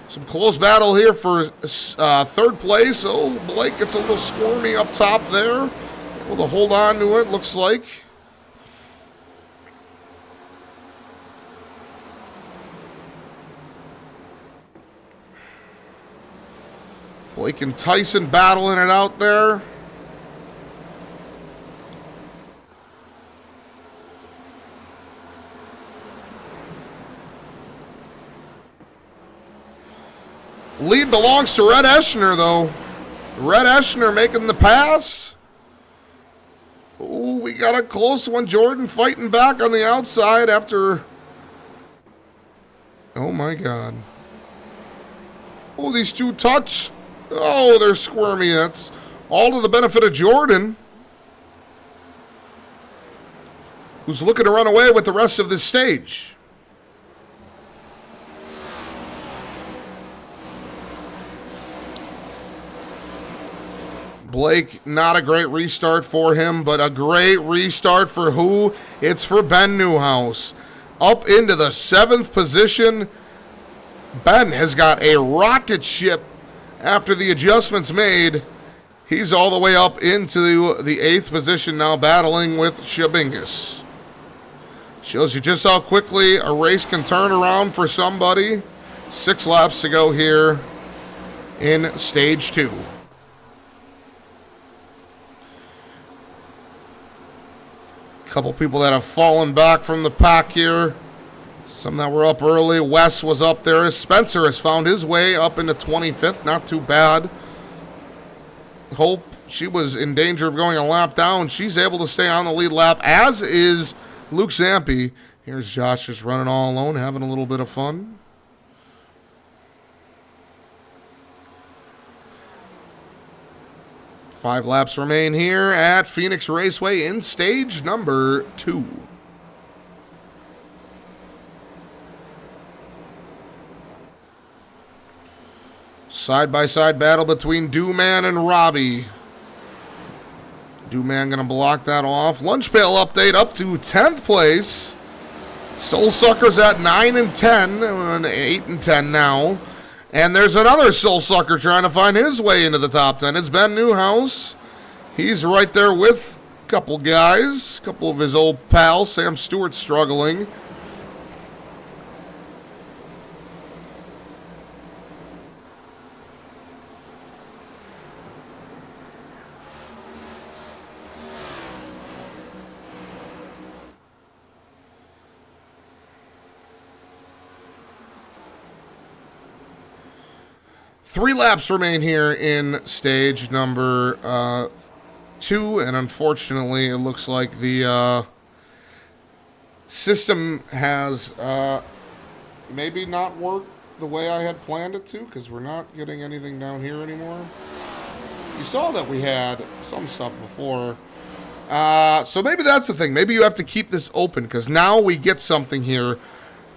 Some close battle here for third place. Oh, Blake gets a little squirmy up top there. Able to hold on to it, looks like. Blake and Tyson battling it out there. Lead belongs to Rhett Eschner, though. Rhett Eschner making the pass. Ooh, we got a close one. Jordan fighting back on the outside after... Oh, my God. Oh, these two touch. Oh, they're squirmy. That's all to the benefit of Jordan, who's looking to run away with the rest of this stage. Blake, not a great restart for him, but a great restart for who? It's for Ben Newhouse. Up into the 7th position. Ben has got a rocket ship after the adjustments made. He's all the way up into the 8th position now, battling with Shabingus. Shows you just how quickly a race can turn around for somebody. 6 laps to go here in stage 2. Couple people that have fallen back from the pack here. Some that were up early. Wes was up there. Spencer has found his way up into 25th. Not too bad. Hope, she was in danger of going a lap down. She's able to stay on the lead lap, as is Luke Zampi. Here's Josh just running all alone, having a little bit of fun. Five laps remain here at Phoenix Raceway in stage number 2. Side-by-side battle between Dewman and Robbie. Dewman going to block that off. Lunch pail update up to 10th place. Soul Sucker's at 9 and 10, and 8 and 10 now. And there's another Soul Sucker trying to find his way into the top 10. It's Ben Newhouse. He's right there with a couple guys, a couple of his old pals. Sam Stewart's struggling. Three laps remain here in stage number 2, and unfortunately, it looks like the system has maybe not worked the way I had planned it to, because we're not getting anything down here anymore. You saw that we had some stuff before. So maybe that's the thing. Maybe you have to keep this open, because now we get something here.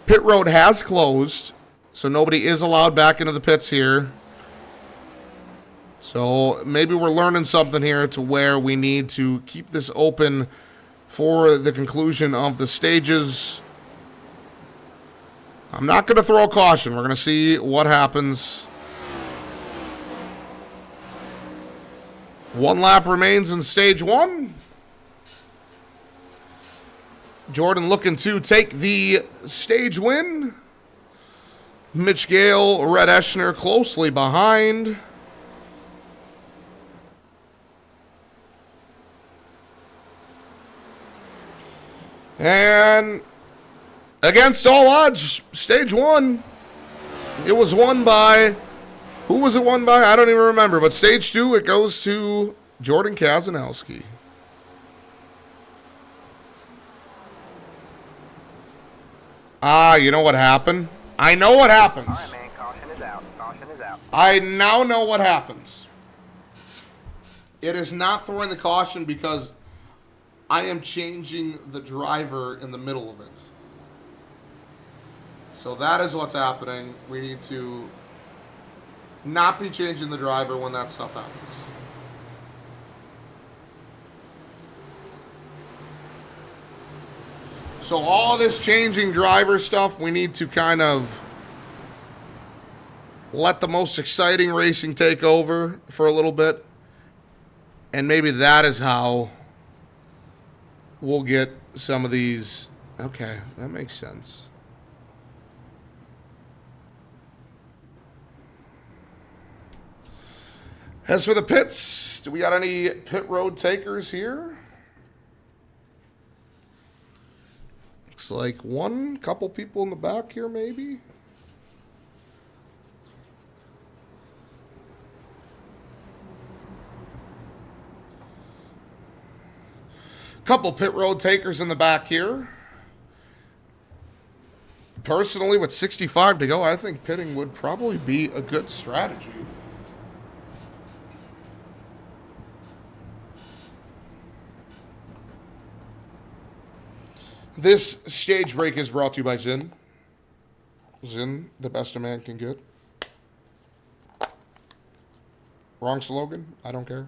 Pit road has closed, so nobody is allowed back into the pits here. So maybe we're learning something here to where we need to keep this open for the conclusion of the stages. I'm not going to throw a caution. We're going to see what happens. 1 lap remains in stage 1. Jordan looking to take the stage win. Mitch Gale, Red Eschner closely behind. And against all odds, stage 1, it was won by, who was it won by? I don't even remember. But stage 2, it goes to Jordan Kazanowski. You know what happened? I know what happens. All right, man. Caution is out. Caution is out. I now know what happens. It is not throwing the caution because I am changing the driver in the middle of it. So that is what's happening. We need to not be changing the driver when that stuff happens. So all this changing driver stuff, we need to kind of let the most exciting racing take over for a little bit. And maybe that is how we'll get some of these. Okay, that makes sense. As for the pits, do we got any pit road takers here? Looks like one, couple people in the back here maybe. Couple pit road takers in the back here. Personally, with 65 to go, I think pitting would probably be a good strategy. This stage break is brought to you by Zinn. Zinn, the best a man can get. Wrong slogan? I don't care.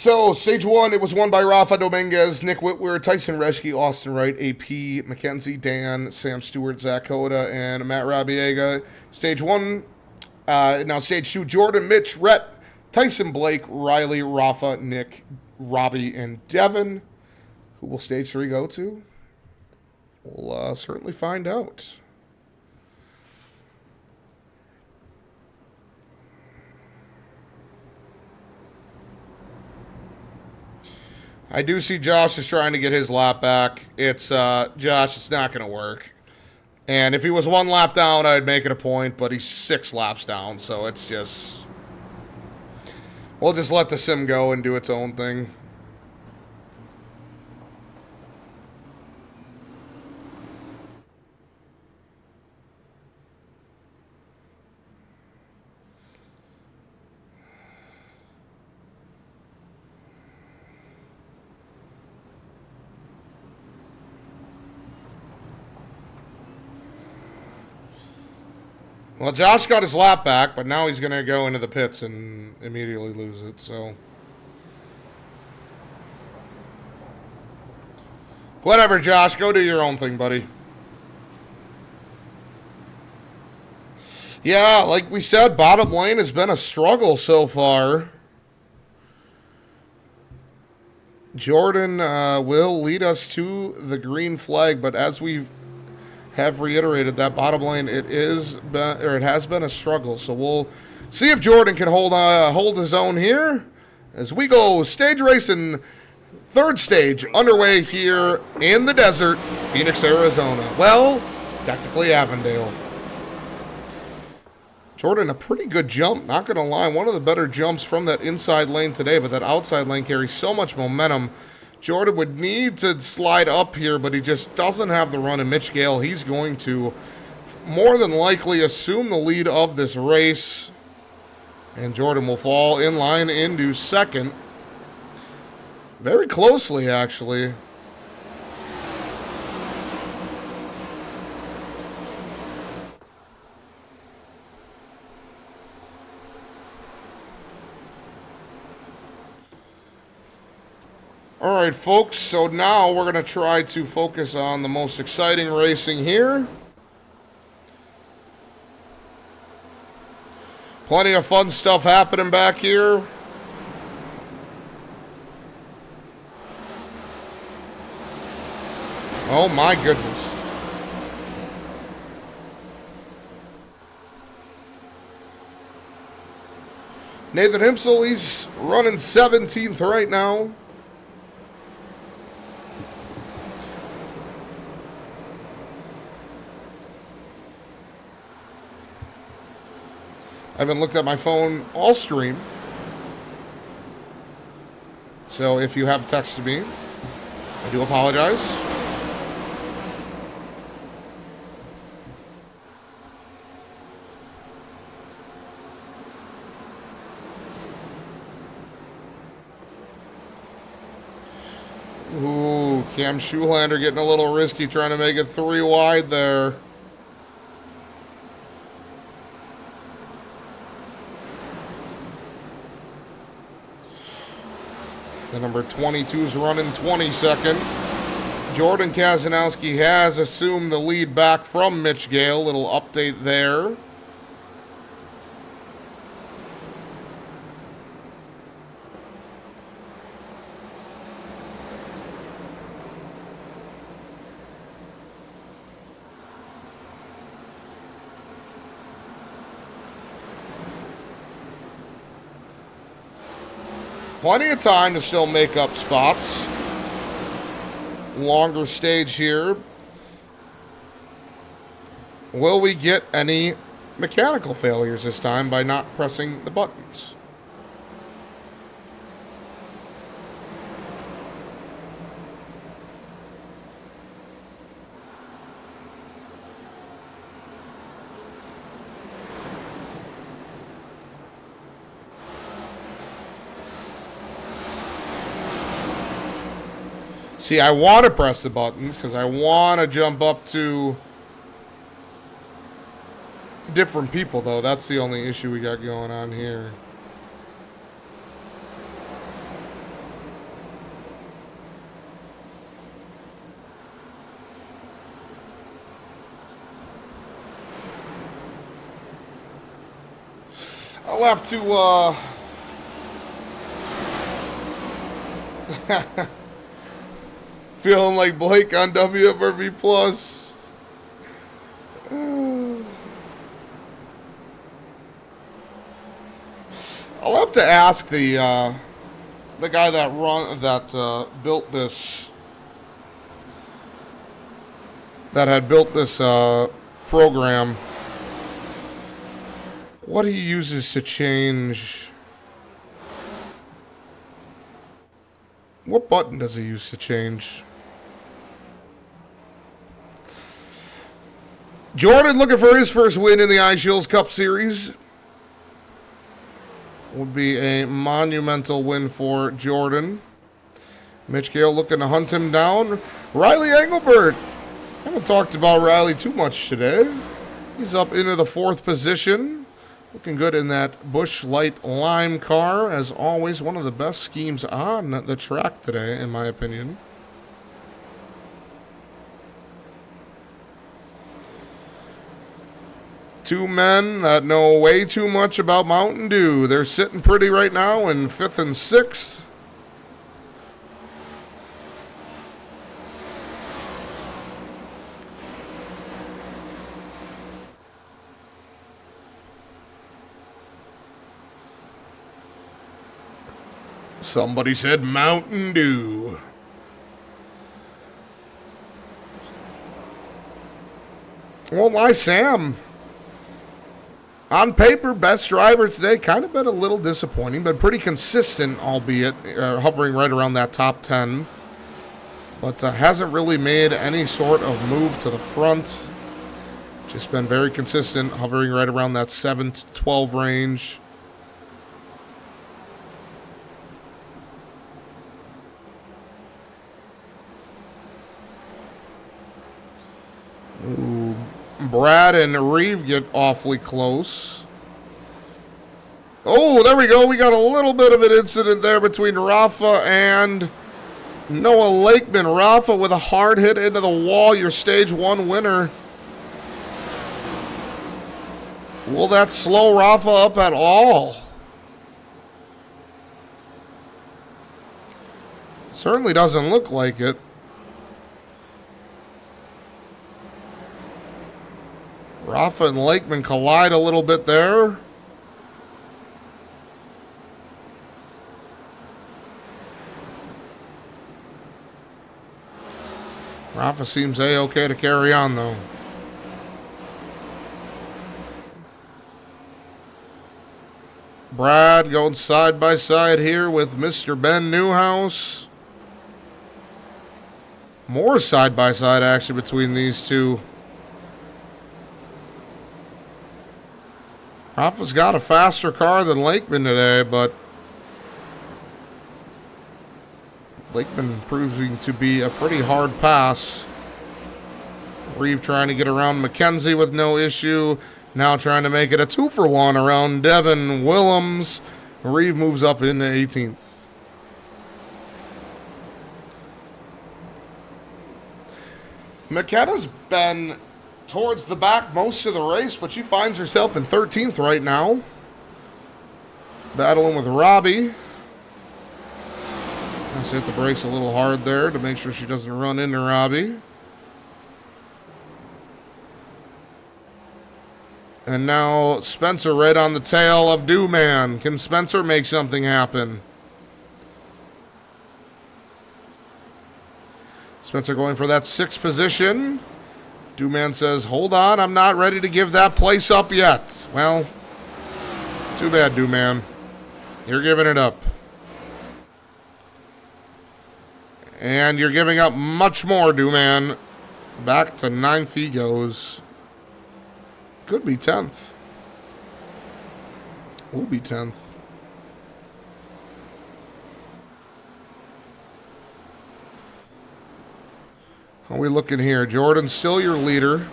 So, stage one, it was won by Rafa Dominguez, Nick Whitwer, Tyson Reschke, Austin Wright, AP, Mackenzie Dan, Sam Stewart, Zach Coda, and Matt Rabiega. Stage one, now stage two, Jordan, Mitch, Rhett, Tyson Blake, Riley, Rafa, Nick, Robbie, and Devin. Who will stage three go to? We'll certainly find out. I do see Josh is trying to get his lap back. It's, Josh, it's not going to work. And if he was 1 lap down, I'd make it a point, but he's 6 laps down, so it's just... We'll just let the sim go and do its own thing. Well, Josh got his lap back, but now he's going to go into the pits and immediately lose it, so... Whatever, Josh. Go do your own thing, buddy. Yeah, like we said, bottom lane has been a struggle so far. Jordan will lead us to the green flag, but as we have reiterated, that bottom lane, it has been a struggle. So we'll see if Jordan can hold his own here as we go stage racing. Third stage underway here in the desert, Phoenix, Arizona. Well, technically Avondale. Jordan, a pretty good jump, not going to lie. One of the better jumps from that inside lane today, but that outside lane carries so much momentum. Jordan would need to slide up here, but he just doesn't have the run in Mitch Gale. He's going to more than likely assume the lead of this race. And Jordan will fall in line into second. Very closely, actually. All right, folks, so now we're going to try to focus on the most exciting racing here. Plenty of fun stuff happening back here. Oh, my goodness. Nathan Himsel, he's running 17th right now. I haven't looked at my phone all stream. So if you have texted me, I do apologize. Ooh, Cam Schulander getting a little risky trying to make it 3 wide there. The number 22 is running 22nd. Jordan Kazanowski has assumed the lead back from Mitch Gale. Little update there. Plenty of time to still make up spots. Longer stage here. Will we get any mechanical failures this time by not pressing the buttons? See, I want to press the buttons because I want to jump up to different people, though. That's the only issue we got going on here. I'll have to, feeling like Blake on WFRB Plus. I'll have to ask the guy that built this, that had built this program, what he uses to change. What button does he use to change? Jordan looking for his first win in the ISchilz Cup Series. Would be a monumental win for Jordan. Mitch Gale looking to hunt him down. Riley Engelbert. Haven't talked about Riley too much today. He's up into the 4th position. Looking good in that Busch Light Lime car. As always, one of the best schemes on the track today, in my opinion. Two men that know way too much about Mountain Dew. They're sitting pretty right now in 5th and 6th. Somebody said Mountain Dew. Well, my Sam. On paper, best driver today. Kind of been a little disappointing, but pretty consistent, albeit hovering right around that top 10. But hasn't really made any sort of move to the front. Just been very consistent, hovering right around that 7 to 12 range. Ooh, Brad and Reeve get awfully close. Oh, there we go. We got a little bit of an incident there between Rafa and Noah Lakeman. Rafa with a hard hit into the wall, your stage 1 winner. Will that slow Rafa up at all? Certainly doesn't look like it. Rafa and Lakeman collide a little bit there. Rafa seems A-okay to carry on, though. Brad going side by side here with Mr. Ben Newhouse. More side by side action between these two. Rafa's got a faster car than Lakeman today, but Lakeman proving to be a pretty hard pass. Reeve trying to get around McKenzie with no issue. Now trying to make it a 2-for-1 around Devin Willems. Reeve moves up into 18th. McKenna's been towards the back most of the race, but she finds herself in 13th right now. Battling with Robbie. Let's hit the brakes a little hard there to make sure she doesn't run into Robbie. And now Spencer right on the tail of Dewman. Can Spencer make something happen? Spencer going for that 6th position. Dewman says, hold on, I'm not ready to give that place up yet. Well, too bad, Dewman. You're giving it up. And you're giving up much more, Dewman. Back to 9th he goes. Could be 10th. Will be 10th. How are we looking here? Jordan still your leader.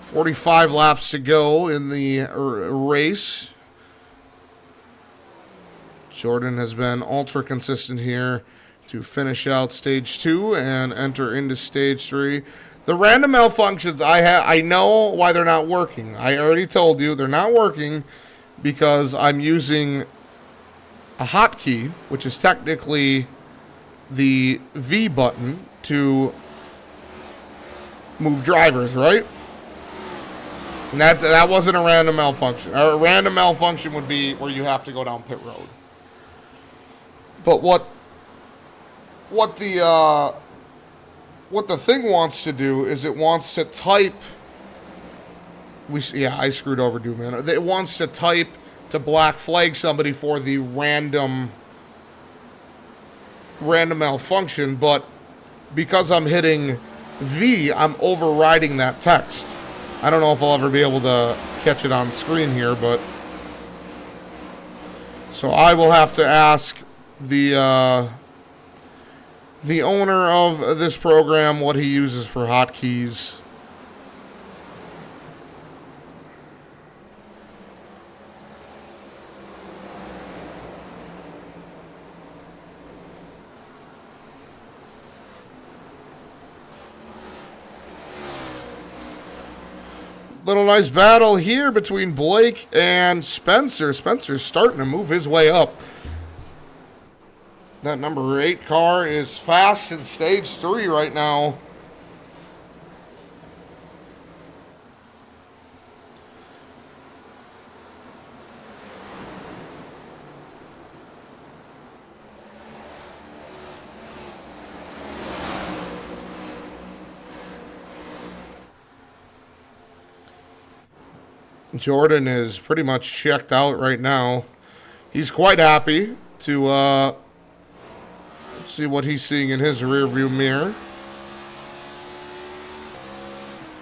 45 laps to go in the race. Jordan has been ultra consistent here to finish out stage 2 and enter into stage 3. The random malfunctions, I know why they're not working. I already told you they're not working because I'm using a hotkey, which is technically the V button to move drivers, right? And that wasn't a random malfunction. A random malfunction would be where you have to go down pit road. But what the thing wants to do is it wants to type. I screwed over Doom Man. It wants to type to black flag somebody for the random malfunction, but because I'm hitting V, I'm overriding that text. I don't know if I'll ever be able to catch it on screen here, but so I will have to ask the owner of this program what he uses for hotkeys. Little nice battle here between Blake and Spencer. Spencer's starting to move his way up. That number 8 car is fast in stage 3 right now. Jordan is pretty much checked out right now. He's quite happy to see what he's seeing in his rearview mirror.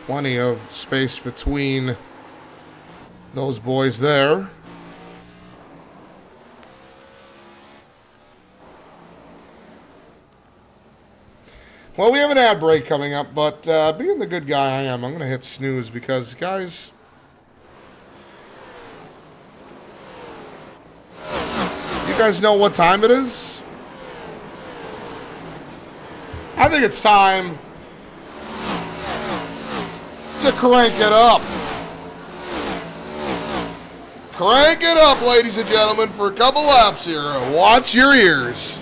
Plenty of space between those boys there. Well, we have an ad break coming up, but being the good guy I am, I'm going to hit snooze because, guys, you guys know what time it is? I think it's time to crank it up. Crank it up, ladies and gentlemen, for a couple laps here. Watch your ears.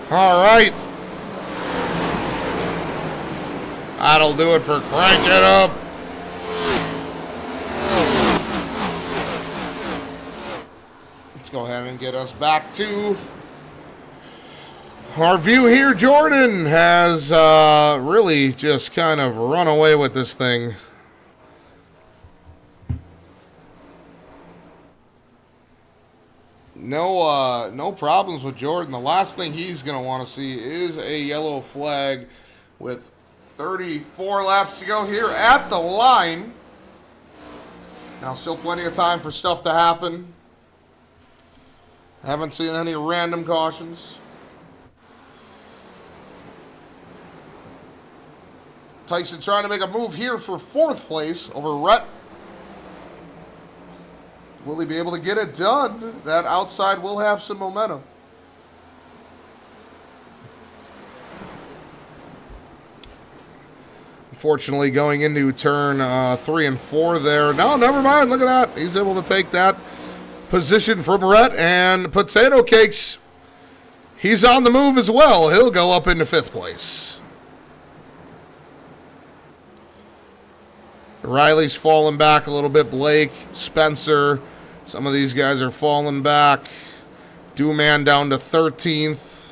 All right. That'll do it for Crank It Up. Let's go ahead and get us back to our view here. Jordan has really just kind of run away with this thing. No problems with Jordan. The last thing he's going to want to see is a yellow flag with 34 laps to go here at the line. Now, still plenty of time for stuff to happen. Haven't seen any random cautions. Tyson trying to make a move here for 4th place over Rhett. Will he be able to get it done? That outside will have some momentum. Unfortunately, going into turn 3 and 4 there. No, never mind. Look at that. He's able to take that position from Rhett, and Potato Cakes, he's on the move as well. He'll go up into 5th place. Riley's falling back a little bit. Blake, Spencer, some of these guys are falling back. Dooman down to 13th.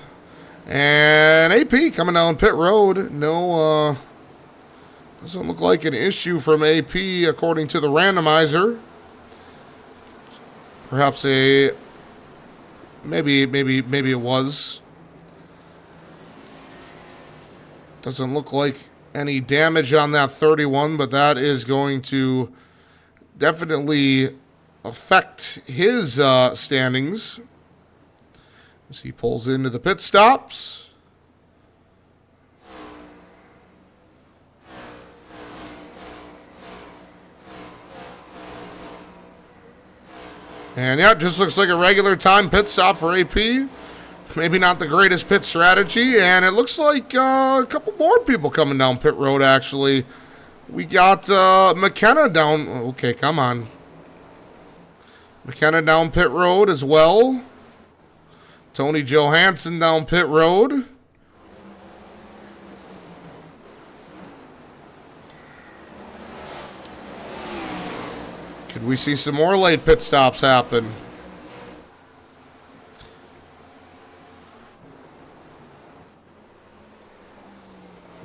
And AP coming down pit road. No, doesn't look like an issue from AP according to the randomizer. Perhaps maybe it was. Doesn't look like any damage on that 31, but that is going to definitely affect his standings as he pulls into the pit stops. And yeah, it just looks like a regular time pit stop for AP. Maybe not the greatest pit strategy. And it looks like a couple more people coming down pit road, actually. We got McKenna down. Okay, come on. McKenna down pit road as well. Tony Johansson down pit road. Could we see some more late pit stops happen?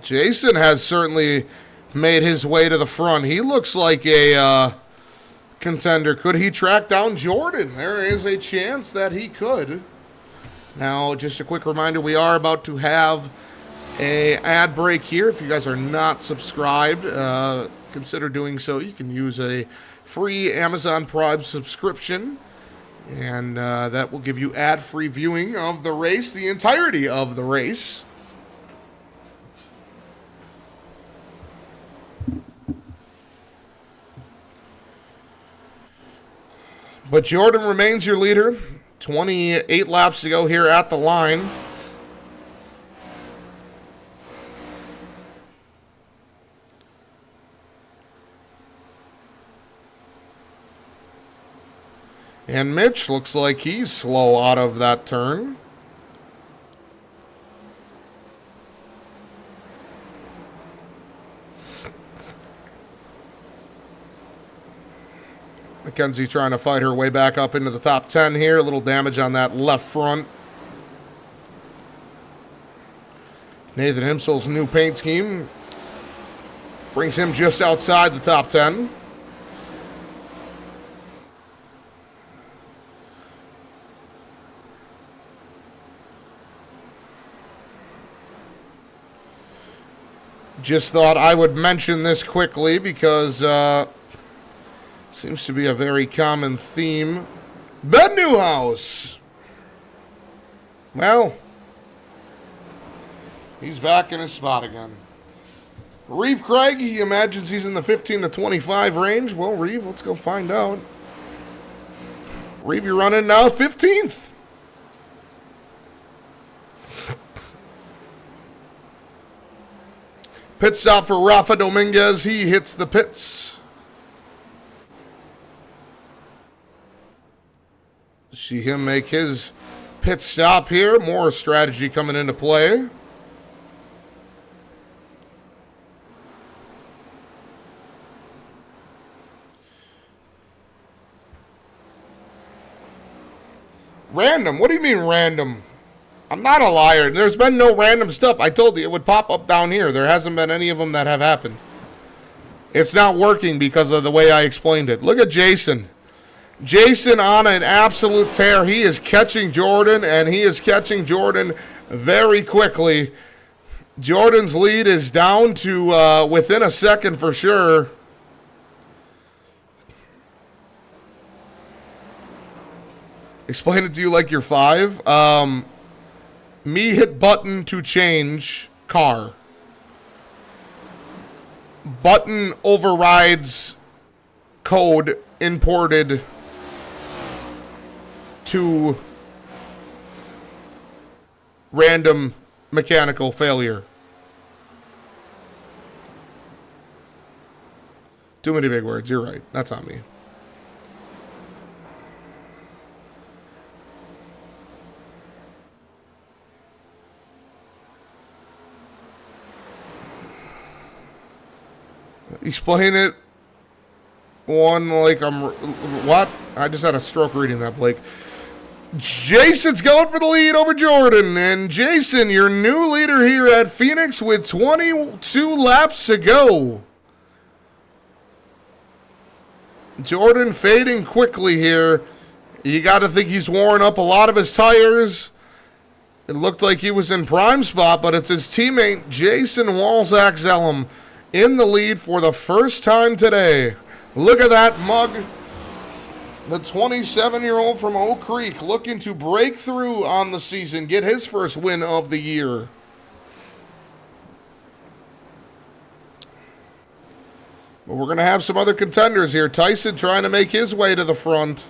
Jason has certainly made his way to the front. He looks like a contender. Could he track down Jordan? There is a chance that he could. Now, just a quick reminder, we are about to have a ad break here. If you guys are not subscribed, consider doing so. You can use a free Amazon Prime subscription, and that will give you ad-free viewing of the race, the entirety of the race. But Jordan remains your leader. 28 laps to go here at the line. And Mitch looks like he's slow out of that turn. Mackenzie trying to fight her way back up into the top 10 here. A little damage on that left front. Nathan Himsel's new paint scheme brings him just outside the top 10. Just thought I would mention this quickly because seems to be a very common theme. Ben Newhouse. Well, he's back in his spot again. Reeve Craig, he imagines he's in the 15 to 25 range. Well, Reeve, let's go find out. Reeve, you're running now 15th. Pit stop for Rafa Dominguez. He hits the pits. See him make his pit stop here. More strategy coming into play. Random? What do you mean random? I'm not a liar. There's been no random stuff. I told you it would pop up down here. There hasn't been any of them that have happened. It's not working because of the way I explained it. Look at Jason. Jason on an absolute tear. He is catching Jordan, and he is catching Jordan very quickly. Jordan's lead is down to within a second for sure. Explain it to you like you're 5. Me hit button to change car. Button overrides code imported to random mechanical failure. Too many big words. You're right. That's on me. Explain it one like I'm... What? I just had a stroke reading that, Blake. Jason's going for the lead over Jordan. And Jason, your new leader here at Phoenix with 22 laps to go. Jordan fading quickly here. You got to think he's worn up a lot of his tires. It looked like he was in prime spot, but it's his teammate Jason Walzak-Zellum in the lead for the first time today. Look at that mug. The 27-year-old from Oak Creek looking to break through on the season, get his first win of the year. But we're going to have some other contenders here. Tyson trying to make his way to the front.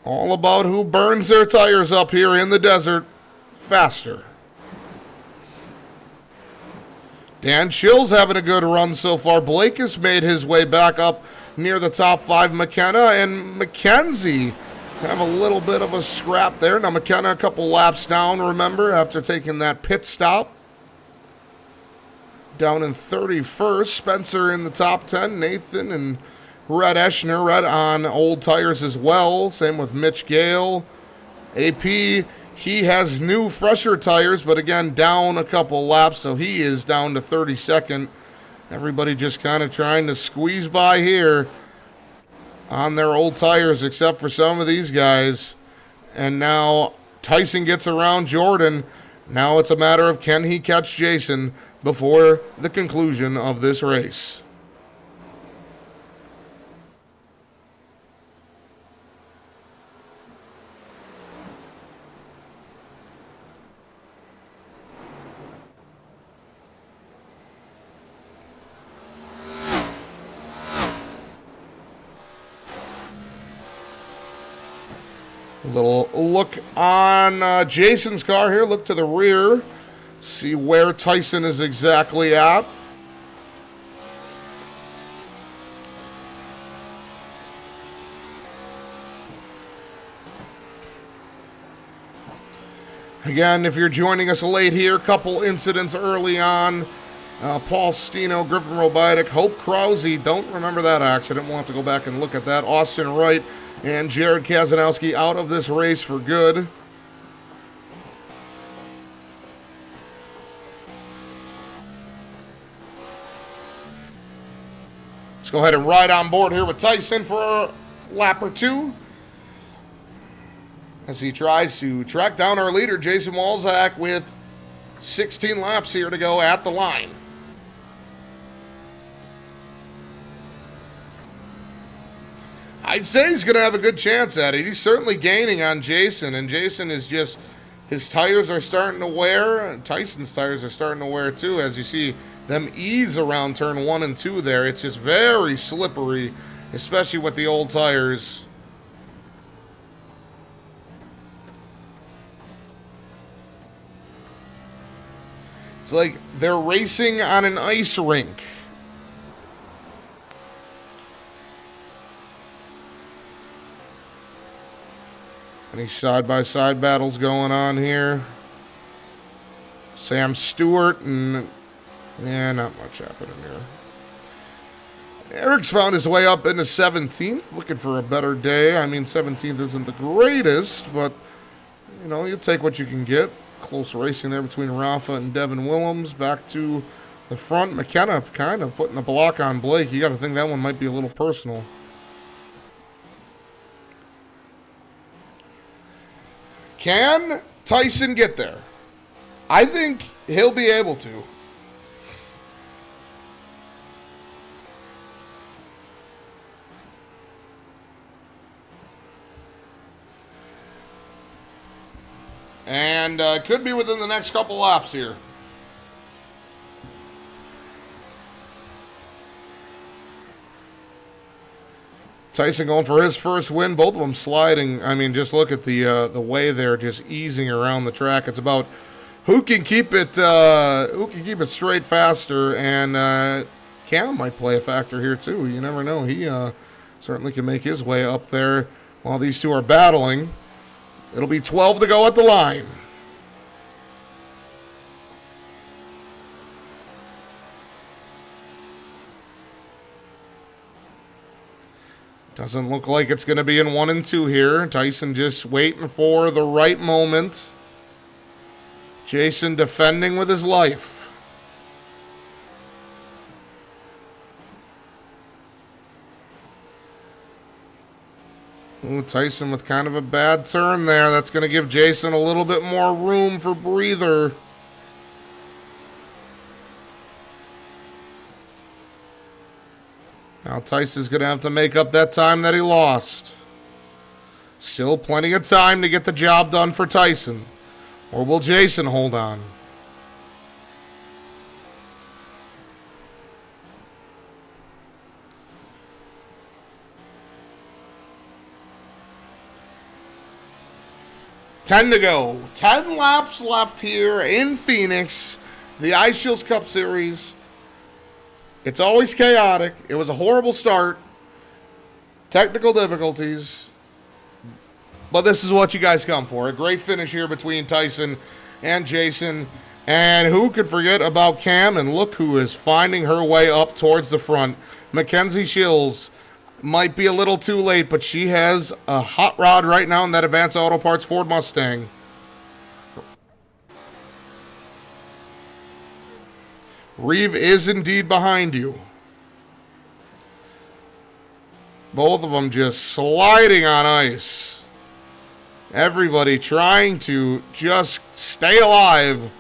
All about who burns their tires up here in the desert faster. Dan ISchilz having a good run so far. Blake has made his way back up near the top 5. McKenna and McKenzie have a little bit of a scrap there. Now McKenna a couple laps down, remember, after taking that pit stop. Down in 31st. Spencer in the top 10. Nathan and Red Eschner. Red on old tires as well. Same with Mitch Gale. AP... He has new, fresher tires, but again, down a couple laps, so he is down to 32nd. Everybody just kind of trying to squeeze by here on their old tires, except for some of these guys. And now Tyson gets around Jordan. Now it's a matter of can he catch Jason before the conclusion of this race. A little look on Jason's car here. Look to the rear. See where Tyson is exactly at. Again, if you're joining us late here, couple incidents early on. Paul Stino, Griffin Robitic, Hope Krause. Don't remember that accident. We'll have to go back and look at that. Austin Wright and Jared Kazanowski out of this race for good. Let's go ahead and ride on board here with Tyson for a lap or two, as he tries to track down our leader, Jason Walzak, with 16 laps here to go at the line. I'd say he's going to have a good chance at it. He's certainly gaining on Jason, and Jason is just, his tires are starting to wear. Tyson's tires are starting to wear too, as you see them ease around turn 1 and 2 there. It's just very slippery, especially with the old tires. It's like they're racing on an ice rink. Any side-by-side battles going on here? Sam Stewart and... yeah, not much happening here. Eric's found his way up into 17th, looking for a better day. I mean, 17th isn't the greatest, but, you know, you'll take what you can get. Close racing there between Rafa and Devin Willems. Back to the front. McKenna kind of putting a block on Blake. You got to think that one might be a little personal. Can Tyson get there? I think he'll be able to. And could be within the next couple laps here. Tyson going for his first win. Both of them sliding. I mean, just look at the way they're just easing around the track. It's about who can keep it straight faster, and Cam might play a factor here too. You never know. He certainly can make his way up there while these two are battling. It'll be 12 to go at the line. Doesn't look like it's going to be in 1 and 2 here. Tyson just waiting for the right moment. Jason defending with his life. Ooh, Tyson with kind of a bad turn there. That's going to give Jason a little bit more room for breather. Now Tyson's going to have to make up that time that he lost. Still plenty of time to get the job done for Tyson. Or will Jason hold on? Ten to go. 10 laps left here in Phoenix. The ISchilz Cup Series. It's always chaotic. It was a horrible start. Technical difficulties. But this is what you guys come for. A great finish here between Tyson and Jason. And who could forget about Cam? And look who is finding her way up towards the front. Mackenzie Schilz. Might be a little too late, but she has a hot rod right now in that Advanced Auto Parts Ford Mustang. Reeve is indeed behind you. Both of them just sliding on ice. Everybody trying to just stay alive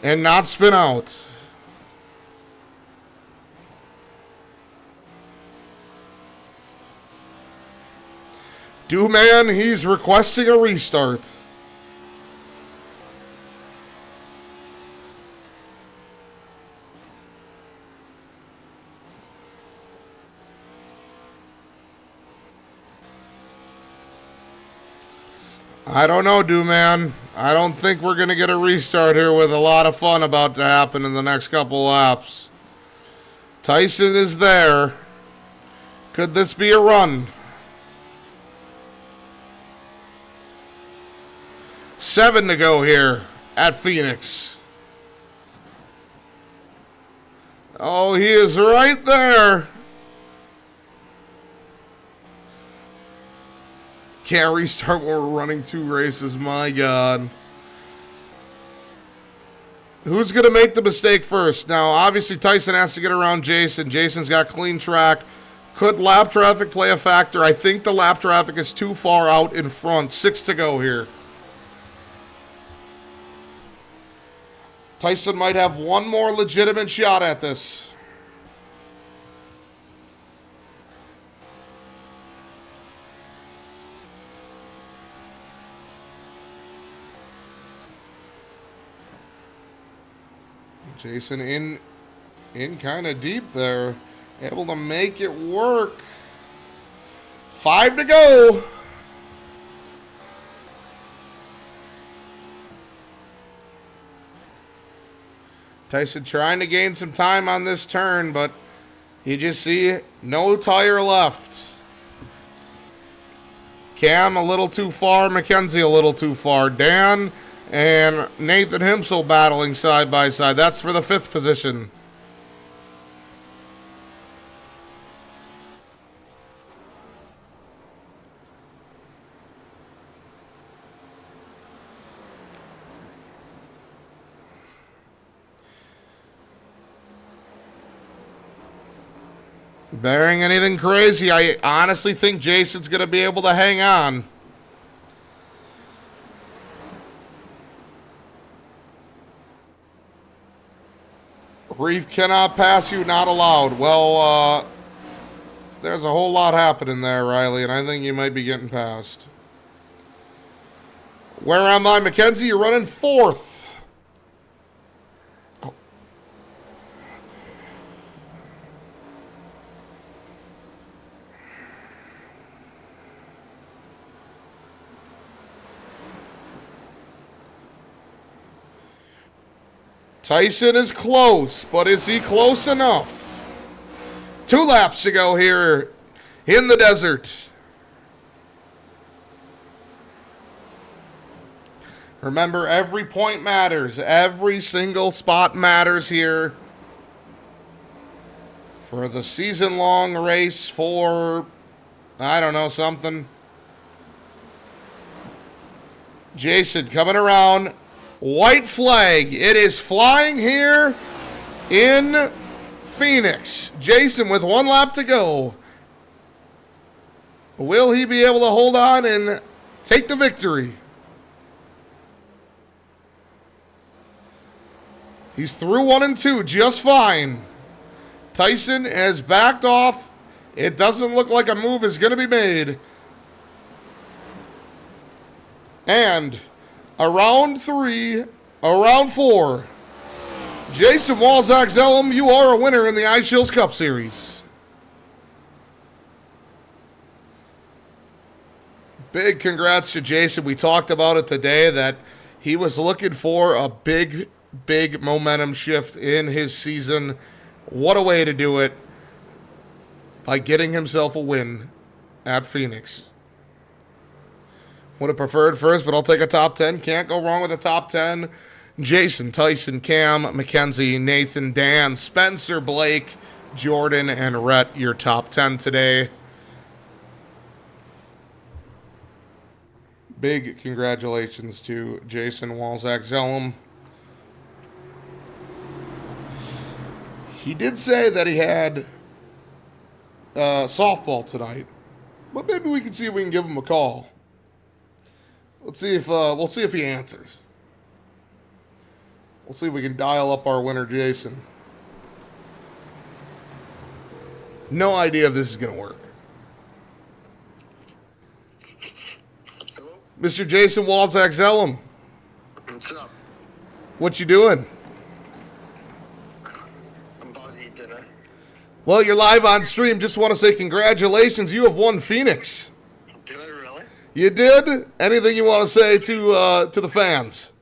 and not spin out. Man, he's requesting a restart. I don't know, man. I don't think we're going to get a restart here with a lot of fun about to happen in the next couple laps. Tyson is there. Could this be a run? 7 to go here at Phoenix. Oh, he is right there. Can't restart when we're running 2 races. My God. Who's going to make the mistake first? Now, obviously, Tyson has to get around Jason. Jason's got clean track. Could lap traffic play a factor? I think the lap traffic is too far out in front. 6 to go here. Tyson might have one more legitimate shot at this. Jason in kind of deep there. Able to make it work. 5 to go. Tyson trying to gain some time on this turn, but you just see no tire left. Cam a little too far, Mackenzie a little too far. Dan and Nathan Himsel battling side by side. That's for the 5th position. Bearing anything crazy, I honestly think Jason's going to be able to hang on. Brief cannot pass you, not allowed. Well, there's a whole lot happening there, Riley, and I think you might be getting passed. Where am I, Mackenzie? You're running fourth. Tyson is close, but is he close enough? 2 laps to go here in the desert. Remember, every point matters. Every single spot matters here for the season-long race for, I don't know, something. Jason coming around. White flag. It is flying here in Phoenix. Jason with 1 lap to go. Will he be able to hold on and take the victory? He's through 1 and 2 just fine. Tyson has backed off. It doesn't look like a move is going to be made. And around 3, around 4. Jason Walzak-Zellum, you are a winner in the ISchilz Cup Series. Big congrats to Jason. We talked about it today that he was looking for a big momentum shift in his season. What a way to do it by getting himself a win at Phoenix. Would have preferred first, but I'll take a top 10. Can't go wrong with a top 10. Jason, Tyson, Cam, Mackenzie, Nathan, Dan, Spencer, Blake, Jordan, and Rhett, your top 10 today. Big congratulations to Jason Walzak-Zellum. He did say that he had softball tonight, but maybe we can see if we can give him a call. Let's see if we'll see if he answers. We'll see if we can dial up our winner, Jason. No idea if this is going to work. Hello? Mr. Jason Walzak-Zellum. What's up? What you doing? I'm about to eat dinner. Well, you're live on stream. Just want to say congratulations. You have won Phoenix. Did I really? You did? Anything you want to say to the fans?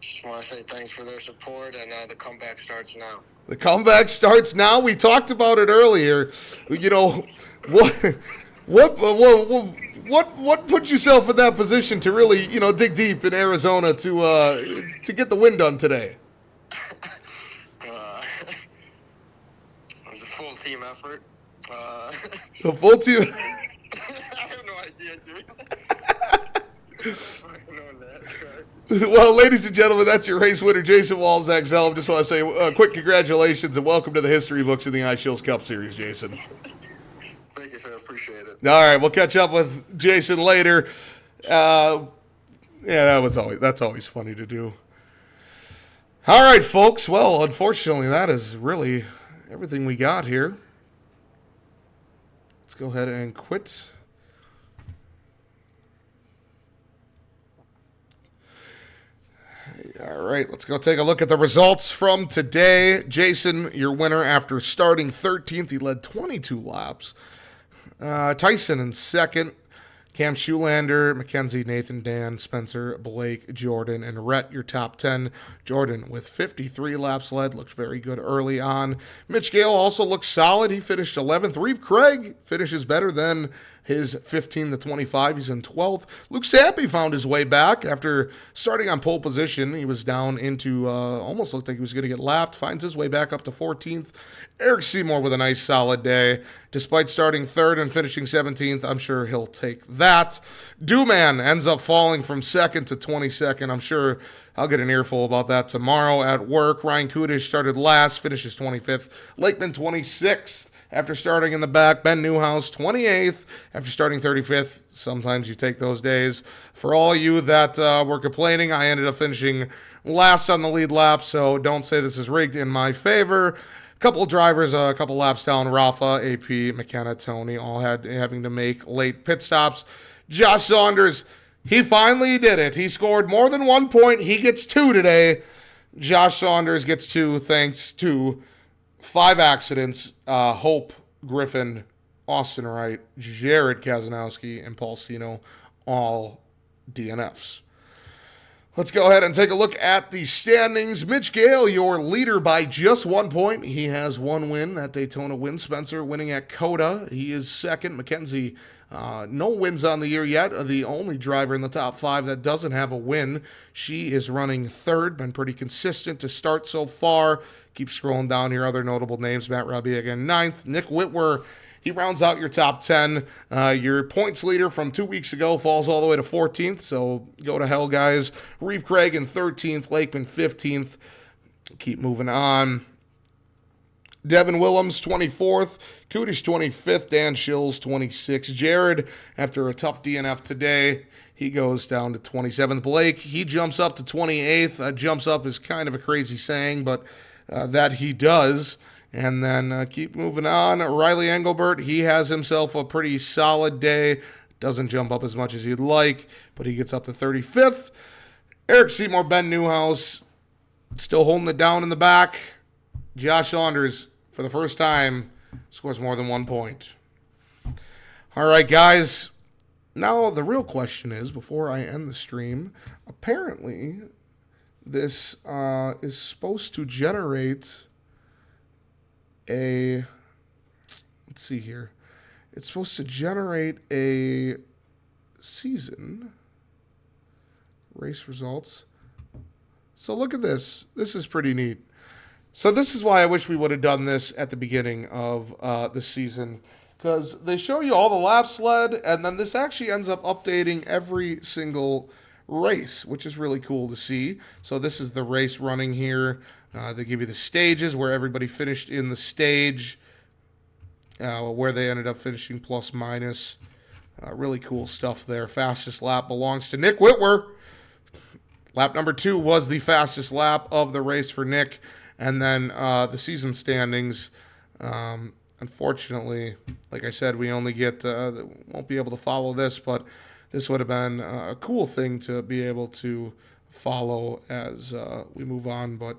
Just want to say thanks for their support, and the comeback starts now. The comeback starts now. We talked about it earlier. You know, what put yourself in that position to really, you know, dig deep in Arizona to get the win done today? It was a full team effort. The full team. I have no idea, dude. I know that, right? Well, ladies and gentlemen, that's your race winner, Jason Walzak-Zellum. Just want to say quick congratulations and welcome to the history books in the ISchilz Cup Series, Jason. Thank you, sir. Appreciate it. All right, we'll catch up with Jason later. Yeah, that's always funny to do. All right, folks. Well, unfortunately, that is really everything we got here. Let's go ahead and quit. All right, let's go take a look at the results from today. Jason, your winner after starting 13th. He led 22 laps. Tyson in second. Cam Schulander, Mackenzie, Nathan, Dan, Spencer, Blake, Jordan, and Rhett, your top 10. Jordan with 53 laps led, looked very good early on. Mitch Gale also looks solid. He finished 11th. Reeve Craig finishes better than his 15 to 25. He's in 12th. Luke Sampe found his way back after starting on pole position. He was down into almost looked like he was going to get lapped. Finds his way back up to 14th. Eric Seymour with a nice solid day. Despite starting third and finishing 17th, I'm sure he'll take that. Dooman ends up falling from second to 22nd. I'm sure I'll get an earful about that tomorrow at work. Ryan Kudish started last, finishes 25th. Lakeman 26th. after starting in the back. Ben Newhouse, 28th after starting 35th. Sometimes you take those days. For all you that were complaining, I ended up finishing last on the lead lap, so don't say this is rigged in my favor. A couple of drivers, a couple laps down, Rafa, AP, McKenna, Tony, all having to make late pit stops. Josh Saunders, he finally did it. He scored more than 1 point. He gets 2 today. Josh Saunders gets 2 thanks to 5 accidents. Hope, Griffin, Austin Wright, Jared Kazanowski, and Paul Stino, all DNFs. Let's go ahead and take a look at the standings. Mitch Gale, your leader by just 1 point. He has 1 win, that Daytona win. Spencer winning at Coda. He is second. Mackenzie, no wins on the year yet. The only driver in the top 5 that doesn't have a win. She is running third. Been pretty consistent to start so far. Keep scrolling down here. Other notable names. Matt Robbie again 9th. Nick Whitwer, he rounds out your top 10. Your points leader from 2 weeks ago falls all the way to 14th, so go to hell, guys. Reeve Craig in 13th, Lakeman 15th. Keep moving on. Devin Willems, 24th. Cootish, 25th. Dan Schilz, 26th. Jared, after a tough DNF today, he goes down to 27th. Blake, he jumps up to 28th. Jumps up is kind of a crazy saying, but that he does. And then keep moving on. Riley Engelbert, he has himself a pretty solid day. Doesn't jump up as much as you'd like, but he gets up to 35th. Eric Seymour, Ben Newhouse, still holding it down in the back. Josh Saunders, for the first time, scores more than 1 point. All right, guys. Now the real question is, before I end the stream, apparently this is supposed to generate let's see here. It's supposed to generate a season race results. So look at this. This is pretty neat. So this is why I wish we would have done this at the beginning of the season, because they show you all the laps led, and then this actually ends up updating every single race, which is really cool to see. So this is the race running here. They give you the stages where everybody finished in the stage, where they ended up finishing plus minus. Really cool stuff there. Fastest lap belongs to Nick Whitwer. Lap number 2 was the fastest lap of the race for Nick. And then the season standings, unfortunately, like I said, we only get, won't be able to follow this, but this would have been a cool thing to be able to follow as we move on. But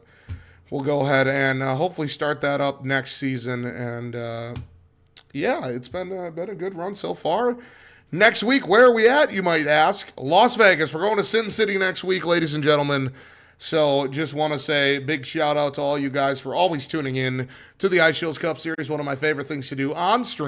we'll go ahead and hopefully start that up next season. And yeah, it's been a good run so far. Next week, where are we at, you might ask? Las Vegas. We're going to Sin City next week, ladies and gentlemen. So just want to say big shout out to all you guys for always tuning in to the ISchilz Cup Series, one of my favorite things to do on stream.